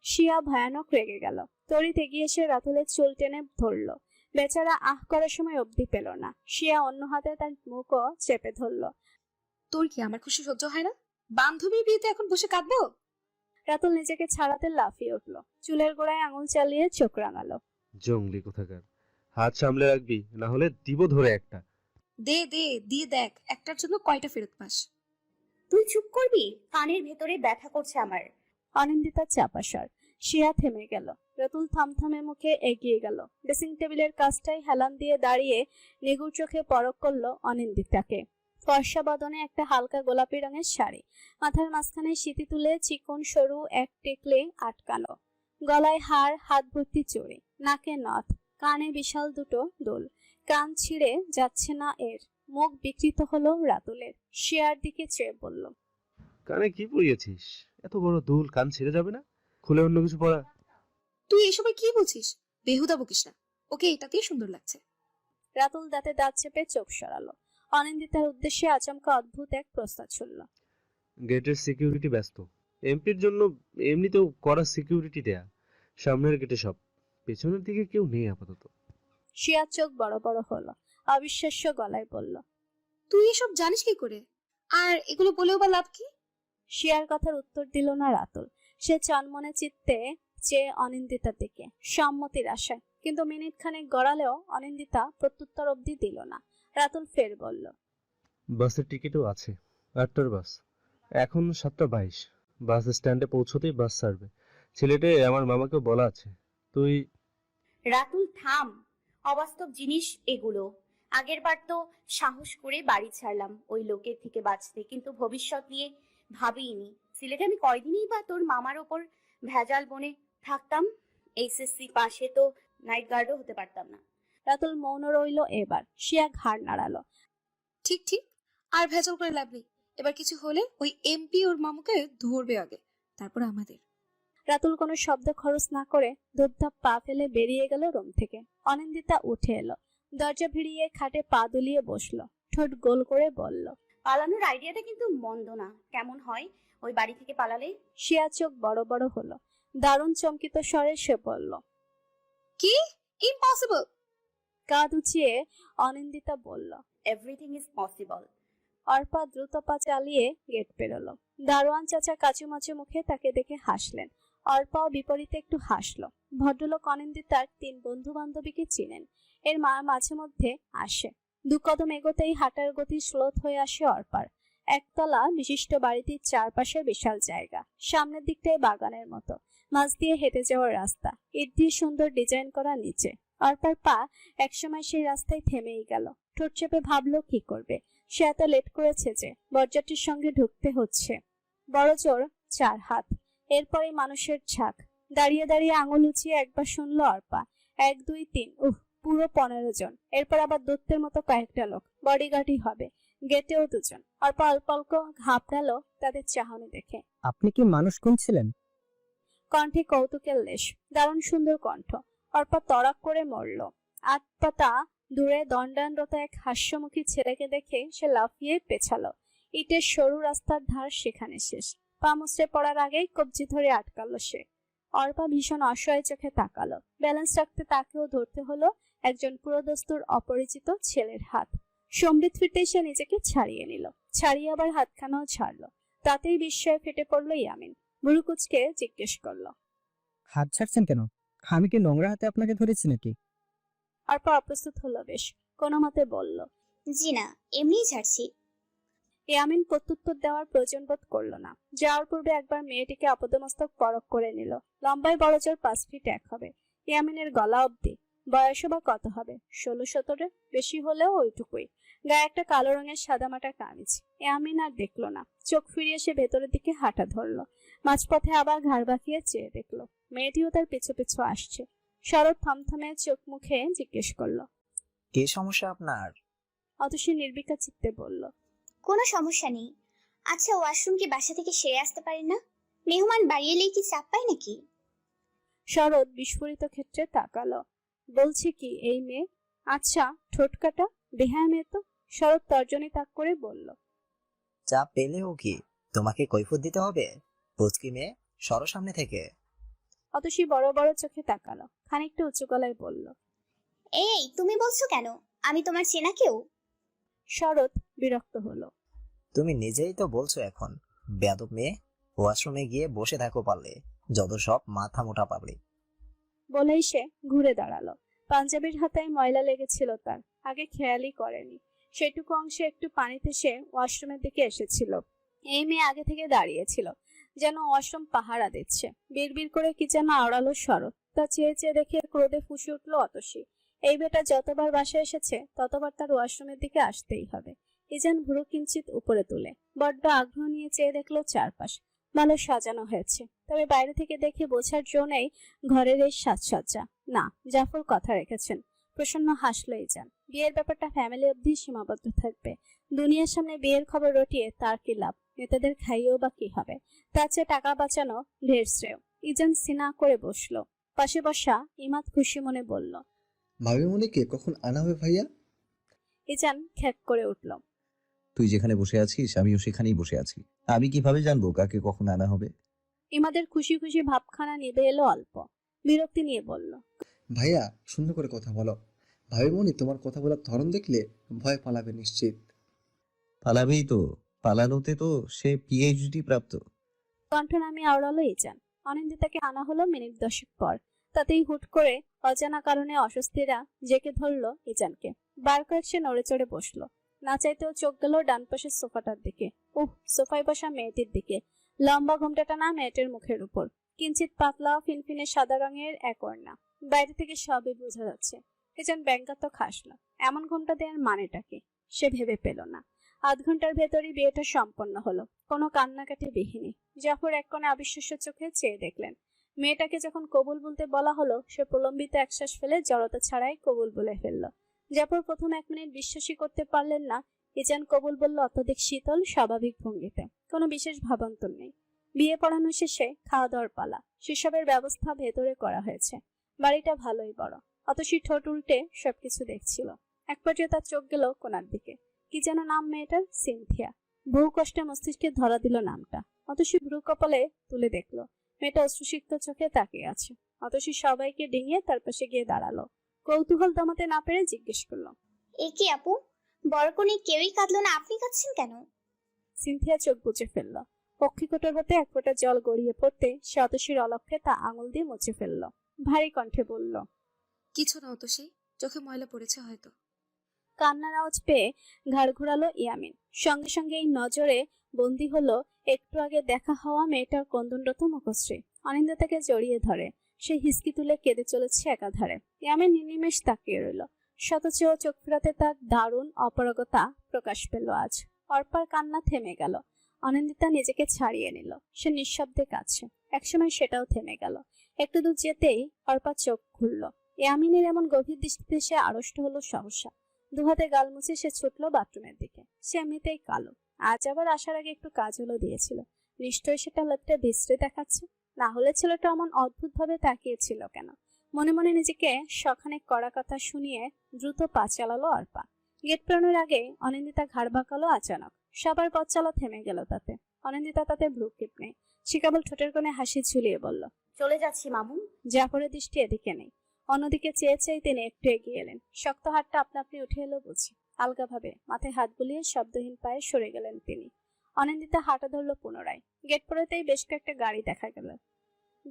শিয়া ভয়ানক রেগে গেল, তড়িৎ এগিয়ে এসে রাতুলের চুল টেনে ধরল। বেচারা আহ করার সময় অবধি পেল না। শিয়া অন্য হাতে তার মুখও চেপে ধরল।
তোর কি আমার খুশি সহ্য হয় না? বান্ধবীর বিয়েতে এখন বসে কাঁদবো?
রাতুল নিজেকে ছাড়াতে লাফিয়ে উঠল, চুলের গোড়ায় আঙুল চালিয়ে চোখ রাঙালো।
জঙ্গলি কোথাকার, হাত সামলে রাখবি, না হলে দিব ধরে একটা।
দে দে, দিয়ে দেখ একটার জন্য কয়টা ফেরত পাস।
তুই চুপ করবি? কানের ভেতরে ব্যথা করছে আমার।
অনিন্দিতার চাপা স্বর। শিয়া থেমে গেল। রাতুল থমথমে মুখে এগিয়ে গেল। ড্রেসিং টেবিলের কাছটায় হেলান দিয়ে দাঁড়িয়ে নিগুড় চোখে পরখ করলো অনিন্দিতাকে। ফর্সা বদনে একটা হালকা গোলাপি রঙের শাড়ি, মাথার মাঝখানে সিঁথি তুলে চিকন সরু এক টেকলে আটকানো, গলায় হার, হাত ভর্তি চড়ি, নাকে নথ, কানে বিশাল দুটো দুল। কান ছিঁড়ে যাচ্ছে না এর। মুখ বিকৃত হলো রাতুলের। শিয়ার দিকে চেয়ে বলল,
কানে কি পরিয়েছিস? এত বড় দুল, কান ছিঁড়ে যাবে না? খুলে অন্য কিছু পরা।
তুই এসবে কি বলছিস? বেহুদা বকিস না, ওকে এটাতেই সুন্দর লাগছে।
রাতুল দাঁতে দাঁত চেপে চোখ সরালো। অনিন্দিতার উদ্দেশ্যে আচমকা অদ্ভুত এক প্রস্তাব ছুড়ল।
গেটের সিকিউরিটি ব্যস্ত, এমপির জন্য এমনিতেও করা সিকিউরিটি দেয়া। সামনের গেটে সব, পেছনের দিকে কেউ নেই আপাতত।
শিয়ার চোখ বড় বড় হলো, অবিশ্বাস্য গলায় বলল,
তুই এসব জানিস কি করে? আর এগুলো বলেও বা লাভ কি?
শিয়ার কথার উত্তর দিল না রাতুল। সে চনমনে চিত্তে চেয়ে অনিন্দিতার দিকে, সম্মতির আশায়। কিন্তু মিনিট খানেক গড়ালেও অনিন্দিতা প্রত্যুত্তর অবধি দিল না। রাতুল ফের বলল,
বাসের টিকিটও আছে, 8টার বাস, এখন 7:22। বাস স্ট্যান্ডে পৌঁছতেই বাস ছাড়বে। ছেলেটে আমার মামাকে বলা আছে। তুই।
রাতুল থাম, অবাস্তব জিনিস এগুলো। আগের বার তো সাহস করে বাড়ি ছাড়লাম ওই লোকের থেকে বাঁচতে, কিন্তু ভবিষ্যৎ নিয়ে ভাবিনি। সিলেটে আমি কয়দিনই বা তোর মামার ওপর ভেজাল বনে থাকতাম। এইচএসসি পাশে তো নাইট গার্ডও হতে পারতাম না।
রাতুল মৌন রইল এবার। শিয়া ঘাড় নাড়ালো।
ঠিক ঠিক, আর ভেজাল করে লাভ নেই। এবার কিছু হলে ওই এমপি ওর মামুকে ধরবে আগে, তারপর আমাদের।
রাতুল কোনো শব্দ খরচ না করে ধূপধাপ পা ফেলে বেরিয়ে গেল রুম থেকে। অনিন্দিতা উঠে এলো, দরজা ভিড়িয়ে খাটে পা দুলিয়ে বসলো, ঠোঁট গোল করে বলল,
পালানোর আইডিয়াটা কিন্তু মন্দ না। কেমন হয় ওই বাড়ি থেকে পালালে?
শিয়া চোখ বড় বড় হলো। দারুণ চমকিত স্বরে সে বলল,
কি? ইম্পসিবল।
কাঁধ উঁচিয়ে অনিন্দিতা বলল,
এভরিথিং ইজ পসিবল।
অর্পা দ্রুত পা চালিয়ে গেট পেরোলো। দারোয়ান চাচা কাচুমাচু মুখে তাকে দেখে হাসলেন। অর্পাও বিপরীতে একটু হাসলো। ভদ্রলোক অনিন্দিতার 3 বন্ধু বান্ধবীকে চিনেন। এর মাঝে মধ্যে আসে। 2 কদম এগোতেই হাঁটার গতি স্লোথ হয়ে আসে অর্পার। একতলা বিশিষ্ট বাড়িটির চারপাশে বিশাল জায়গা, সামনের দিকটায় বাগানের মতো, মাঝ দিয়ে হেঁটে যাওয়ার রাস্তা, ইট দিয়ে সুন্দর ডিজাইন করা নিচে। অর্পার পা একসময় সেই রাস্তায় থেমেই গেল। ঠোঁট চেপে ভাবলো কি করবে। সে এত লেট করেছে যে বরযাত্রীর সঙ্গে ঢুকতে হচ্ছে। বড় জোর 4 হাত, এরপরে মানুষের ঝাঁক। দাঁড়িয়ে দাঁড়িয়ে আঙুল উঁচিয়ে একবার শুনলো অর্পা, 1 2 3, পুরো 15 জন। এরপর আবার দত্তের মতো কয়েকটা লোক, বডিগার্ডই হবে। গেটেও দুজন। অর্পা অল্প অল্প ঘাবড়ালো তাদের চাহনি দেখে।
আপনি কি মানুষ খুঁজছিলেন?
কণ্ঠে কৌতুকের লেশ, দারুণ সুন্দর কণ্ঠ। অর্পা তড়াক করে মরল। আধ পাতা দূরে দণ্ডায়নরত এক হাস্যমুখী ছেলেকে দেখে সে লাফিয়ে পেছালো। ইটের সরু রাস্তার ধার সেখানে শেষ। পা মুচড়ে পড়ার আগেই কবজি ধরে আটকালো সে। অর্পা ভীষণ অসহায় চোখে তাকালো। ব্যালেন্স রাখতে তাকেও ধরতে হলো একজন পুরোদস্তুর অপরিচিত ছেলের হাত। সম্বিত ফিরতেই সে নিজেকে ছাড়িয়ে নিল, ছাড়িয়ে আবার হাতখানাও ছাড়লো। তাতেই বিস্ময়ে ফেটে পড়লো ইয়ামিন। ভুরুকুচকে জিজ্ঞেস করলো,
হাত ছাড়ছেন কেন? আমি কি নোংরা হাতে আপনাকে ধরেছি নাকি?
অর্পা অপ্রস্তুত হলো বেশ, কোনো মতে বলল,
জি না, এমনিই ছাড়ছি।
ইয়ামিন প্রত্যুত্তর দেওয়ার প্রয়োজন বোধ করলো না। যাওয়ার পূর্বে একবার মেয়েটিকে আপাদমস্তক পরখ করে নিল। লম্বায় বড়জোর 5 ফিট 1 হবে। ইয়ামিনের গলা অবধি। বয়সও বা কত হবে, 16-17, বেশি হলেও ওইটুকুই। গায়ে একটা কালো রঙের সাদামাটা কামিজ। ইয়ামিন আর দেখলো না, চোখ ফিরিয়ে সে ভেতরের দিকে হাঁটা ধরলো। মাঝপথে আবার ঘাড় বাঁকিয়ে চেয়ে দেখলো মেয়েটিও তার পিছু পিছু আসছে। শরৎ থমথমে চোখ মুখে জিজ্ঞেস করলো,
কি সমস্যা আপনার?
অতসী নির্বিকার চিত্তে বলল,
কোনো সমস্যা নেই। আচ্ছা, ওয়াশরুম কি বাসা থেকে সেরে আসতে পারেন না? মেহমান বাড়ি এলেই কি চাপ পায় নাকি?
শরৎ বিস্ফোরিত ক্ষেত্রে তাকালো। বলছে কি এই মেয়ে? আচ্ছা, ঠোঁট কাটা বেহায়া মেয়ে তো। শরৎ তর্জনী তাক করে বলল,
চাপ পেলেও কি তোমাকে কৈফিয়ত দিতে হবে? পুচকি মেয়ে, সরো সামনে থেকে।
অতসী বড় বড় চোখে তাকালো, খানিকটা উঁচু গলায় বলল,
এই তুমি বলছো কেন? আমি তোমার চেনা কেউ?
শরৎ বিরক্ত হলো।
তুমি নিজেই তো বলছো এখন। বেয়াদব মেয়ে, ওয়াশরুমে গিয়ে বসে থাকো পারলে, যত সব মাথা মোটা পাবলিক।
বলেই সে ঘুরে দাঁড়ালো। পাঞ্জাবির হাতায় ময়লা লেগেছিল তার, আগে খেয়ালই করেনি। সেটুকু অংশে একটু পানিতে সে ওয়াশরুমের দিকে এসেছিল। এই মেয়ে আগে থেকে দাঁড়িয়েছিল, যেন ওয়াশরুম পাহারা দিচ্ছে। বিড়বিড় করে কি যেন আওড়ালো শরৎ। তা চেয়ে চেয়ে দেখে ক্রোধে ফুঁসে উঠল অতসী। এই বেটা যতবার বাসায় এসেছে ততবার তার ওয়াশরুমের দিকে আসতেই হবে। ইজান ভুরু কিঞ্চিত উপরে তুলে বড্ড আগ্রহ নিয়ে চেয়ে দেখলো চারপাশ। ভালো সাজানো হয়েছে, তবে বাইরে থেকে দেখে বোঝার জো নেই ঘরের এই সাজসজ্জা। না, জাফর কথা রেখেছেন। প্রসন্ন হাসলো ইজান। বিয়ের ব্যাপারটা ফ্যামিলি অবধি সীমাবদ্ধ থাকবে। দুনিয়ার সামনে বিয়ের খবর রটিয়ে তার কি লাভ? নেতাদের খাইয়েও বা কি হবে? তার চেয়ে টাকা বাঁচানো ঢের শ্রেয়। ইজান সিনা করে বসলো। পাশে বসা ইমাদ খুশি মনে বলল,
ভাবিমণিকে কখন আনা হবে ভাইয়া?
ইজান খ্যাক করে উঠল।
তুই যেখানে বসে আছিস আমিও সেখানেই বসে আছি। আমি কিভাবে জানবো কাকে কখন আনা হবে?
ইমাদের খুশি খুশি ভাবখানা নিভে এলো অল্প। বিরক্তি নিয়ে বলল,
ভাইয়া সুন্দর করে কথা বলো। ভাবিমণি তোমার কথা বলার ধরন দেখলে ভয় পালাবে নিশ্চিত।
পালাবেই তো, পালানোতে তো সে পিএইচডি প্রাপ্ত।
কণ্ঠ নামে আওড়ালো ইজান। অনিন্দিতাকে আনা হলো মিনিট 10 পর। তাতেই হুট করে অজানা কারণে অস্বস্তিরা জেকে ধরলো ইজানকে। বার কয়েক সে নড়ে চড়ে বসলো। না চাইতেও চোখ গেল ডান পাশের সোফাটার দিকে। সোফায় বসা মেয়েটির দিকে। লম্বা ঘোমটাটা না মেয়েটির মুখের উপর। কিঞ্চিত পাতলা ফিনফিনে সাদা রঙের এক ওড়না। বাইরে থেকে সবই বোঝা যাচ্ছে। ইজান ব্যঙ্গাত্মক হাসলো। এমন ঘোমটা দেওয়ার মানেটা কি? সে ভেবে পেল না। আধ ঘন্টার ভেতরই বিয়েটা সম্পন্ন হলো, কোনো কান্নাকাটি বিহীনি। জাফর এক কোণে অবিশ্বাস্য চোখে চেয়ে দেখলেন। মেয়েটাকে যখন কবুল বলতে বলা হলো, সে প্রলম্বিত একশ্বাস ফেলে জড়তা ছাড়াই কবুল বলে ফেললো। জাফর প্রথম 1 মিনিট বিশ্বাসই করতে পারলেন না। ইজান কবুল বলল অত্যধিক শীতল স্বাভাবিক ভঙ্গিতে, কোনো বিশেষ ভাবান্তর নেই। বিয়ে পড়ানো শেষে খাওয়া দাওয়ার পালা। সেসবের ব্যবস্থা ভেতরে করা হয়েছে। বাড়িটা ভালোই বড়। অতসী ঠোঁট উল্টে সবকিছু দেখছিল। এক পর্যায়ে তার চোখ গেল কোনার দিকে। কি যেন নাম মেয়েটার, সিনথিয়া। বহু কষ্টে মস্তিষ্কে ধরা দিল নামটা। অতসী ভ্রু কপালে তুলে দেখলো মেয়েটা অশ্রুসিক্ত চোখে তাকিয়ে আছে। অতসী সবাইকে ডিঙিয়ে তার পাশে গিয়ে দাঁড়ালো। কৌতূহল দমাতে না পেরে জিজ্ঞেস করলো,
এ কি আপু, বরকনে কেউই কাঁদলো না, আপনি কাঁদছেন কেন?
সিনথিয়া চোখ বুজে ফেললো। পক্ষীকোটর হতে এক ফোঁটা জল গড়িয়ে পড়তে সে অতসীর অলক্ষে তা আঙুল দিয়ে মুছে ফেললো। ভারী কণ্ঠে বলল,
কিছু না তো, সেই চোখে ময়লা পড়েছে হয়তো।
কান্নার আওয়াজ পেয়ে ঘাড় ঘোরালো ইয়ামিন। সঙ্গে সঙ্গে এই নজরে বন্দী হলো একটু আগে দেখা হওয়া মেয়েটার ক্রন্দনরত মুখশ্রী। অনিন্দিতাকে জড়িয়ে ধরে সে হিসকি তুলে কেঁদে চলেছে একাধারে। ইয়ামিন নির্নিমেষ তাকিয়ে রইল। শতচ চোখ ফেরাতে তার দারুণ অপারগতা প্রকাশ পেল আজ। অর্পার কান্না থেমে গেল। অনিন্দিতা নিজেকে ছাড়িয়ে নিল। সে নিঃশব্দে কাছে। একসময় সেটাও থেমে গেল। একটু দূর যেতেই অর্পার চোখ খুলল। ইয়ামিনের এমন গভীর দৃষ্টিতে সে আড়ষ্ট হলো সহসা। দুহাতে গাল মুছে সে ছুটলো বাথরুমের দিকে। সে এমনিতেই কালো, আজ আবার আসার আগে একটু কাজলও দিয়েছিল। নিশ্চয়ই সেটা লেপটা বিশ্রী দেখাচ্ছে, না হলে ছেলেটা এমন অদ্ভুতভাবে তাকিয়েছিল কেন? মনে মনে নিজেকে সখানেক কড়া কথা শুনিয়ে দ্রুত পা চালালো অর্পা। গেট পেরোনোর আগে অনিন্দিতা ঘাড় বাঁকালো আচানক। সবার পথ চলা থেমে গেল তাতে। অনিন্দিতা তাতে ভ্রুক্ষেপ নেই, সে কেবল ঠোঁটের কোণে হাসি ঝুলিয়ে বলল,
চলে যাচ্ছি মামুন।
জাফরের দৃষ্টি এদিকে নেই, অন্যদিকে চেয়ে চেয়ে তিনি একটু এগিয়ে এলেন। শক্ত হাতটা আপনা আপনি উঠে এলো বুঝি। আলগাভাবে মাথায় হাত বুলিয়ে শব্দহীন পায়ে সরে গেলেন তিনি। অনিন্দিতা হাঁটা ধরল পুনরায়। গেট পড়েতেই বেশ কয়েকটা গাড়ি দেখা গেল।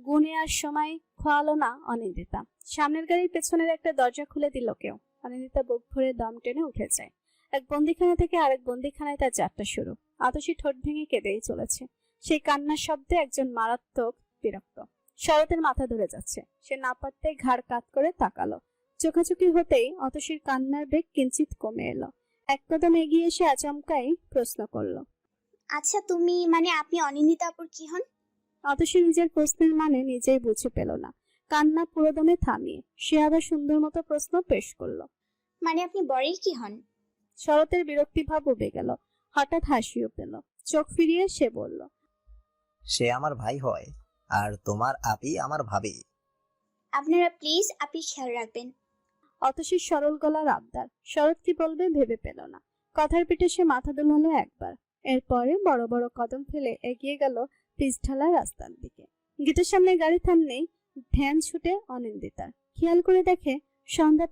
গুনে আর সময় খোয়ালো না অনিন্দিতা। সামনের গাড়ির পেছনের একটা দরজা খুলে দিল কেউ। অনিন্দিতা বুক ভরে দম টেনে উঠে যায়। এক বন্দিখানা থেকে আরেক বন্দিখানায় তার যাত্রা শুরু। আতশী ঠোঁট ভেঙে কেঁদেই চলেছে। সেই কান্নার শব্দে একজন মারাত্মক বিরক্ত। শরতের মাথা ধরে যাচ্ছে, সে না পারতেই ঘাড় কাত করে তাকালো। চোখাচোখি হতেই অতসীর কান্নার বেগ কিঞ্চিত কমে এলো। এক কদম এগিয়ে এসে আচমকাই প্রশ্ন করলো,
আচ্ছা তুমি মানে আপনি অনিন্দিতা আপুর কি হন?
অতসী নিজের প্রশ্নের মানে নিজেই বুঝে পেল না। কান্না পুরোদমে থামিয়ে সে আবার সুন্দর মতো প্রশ্ন পেশ করলো,
মানে আপনি বরের কি হন?
শরতের বিরক্তিভাব উবে গেল, হঠাৎ হাসিও পেল। চোখ ফিরিয়ে সে বলল,
সে আমার ভাই হয়, আর তোমার আপি আমার ভাবি।
আপনারা প্লিজ আপনি খেয়াল রাখবেন।
অতসীর সরল গলার আবদার। শরৎ কি বলবে ভেবে পেল না। কথার পিঠে সে মাথা দোলালো একবার, এরপরে বড় বড় কদম ফেলে এগিয়ে গেল পিচঢালা রাস্তার দিকে। গেটের সামনে গাড়ি থামলেই ধ্যান ছুটে অনিন্দিতার। খেয়াল করে দেখে সন্ধ্যা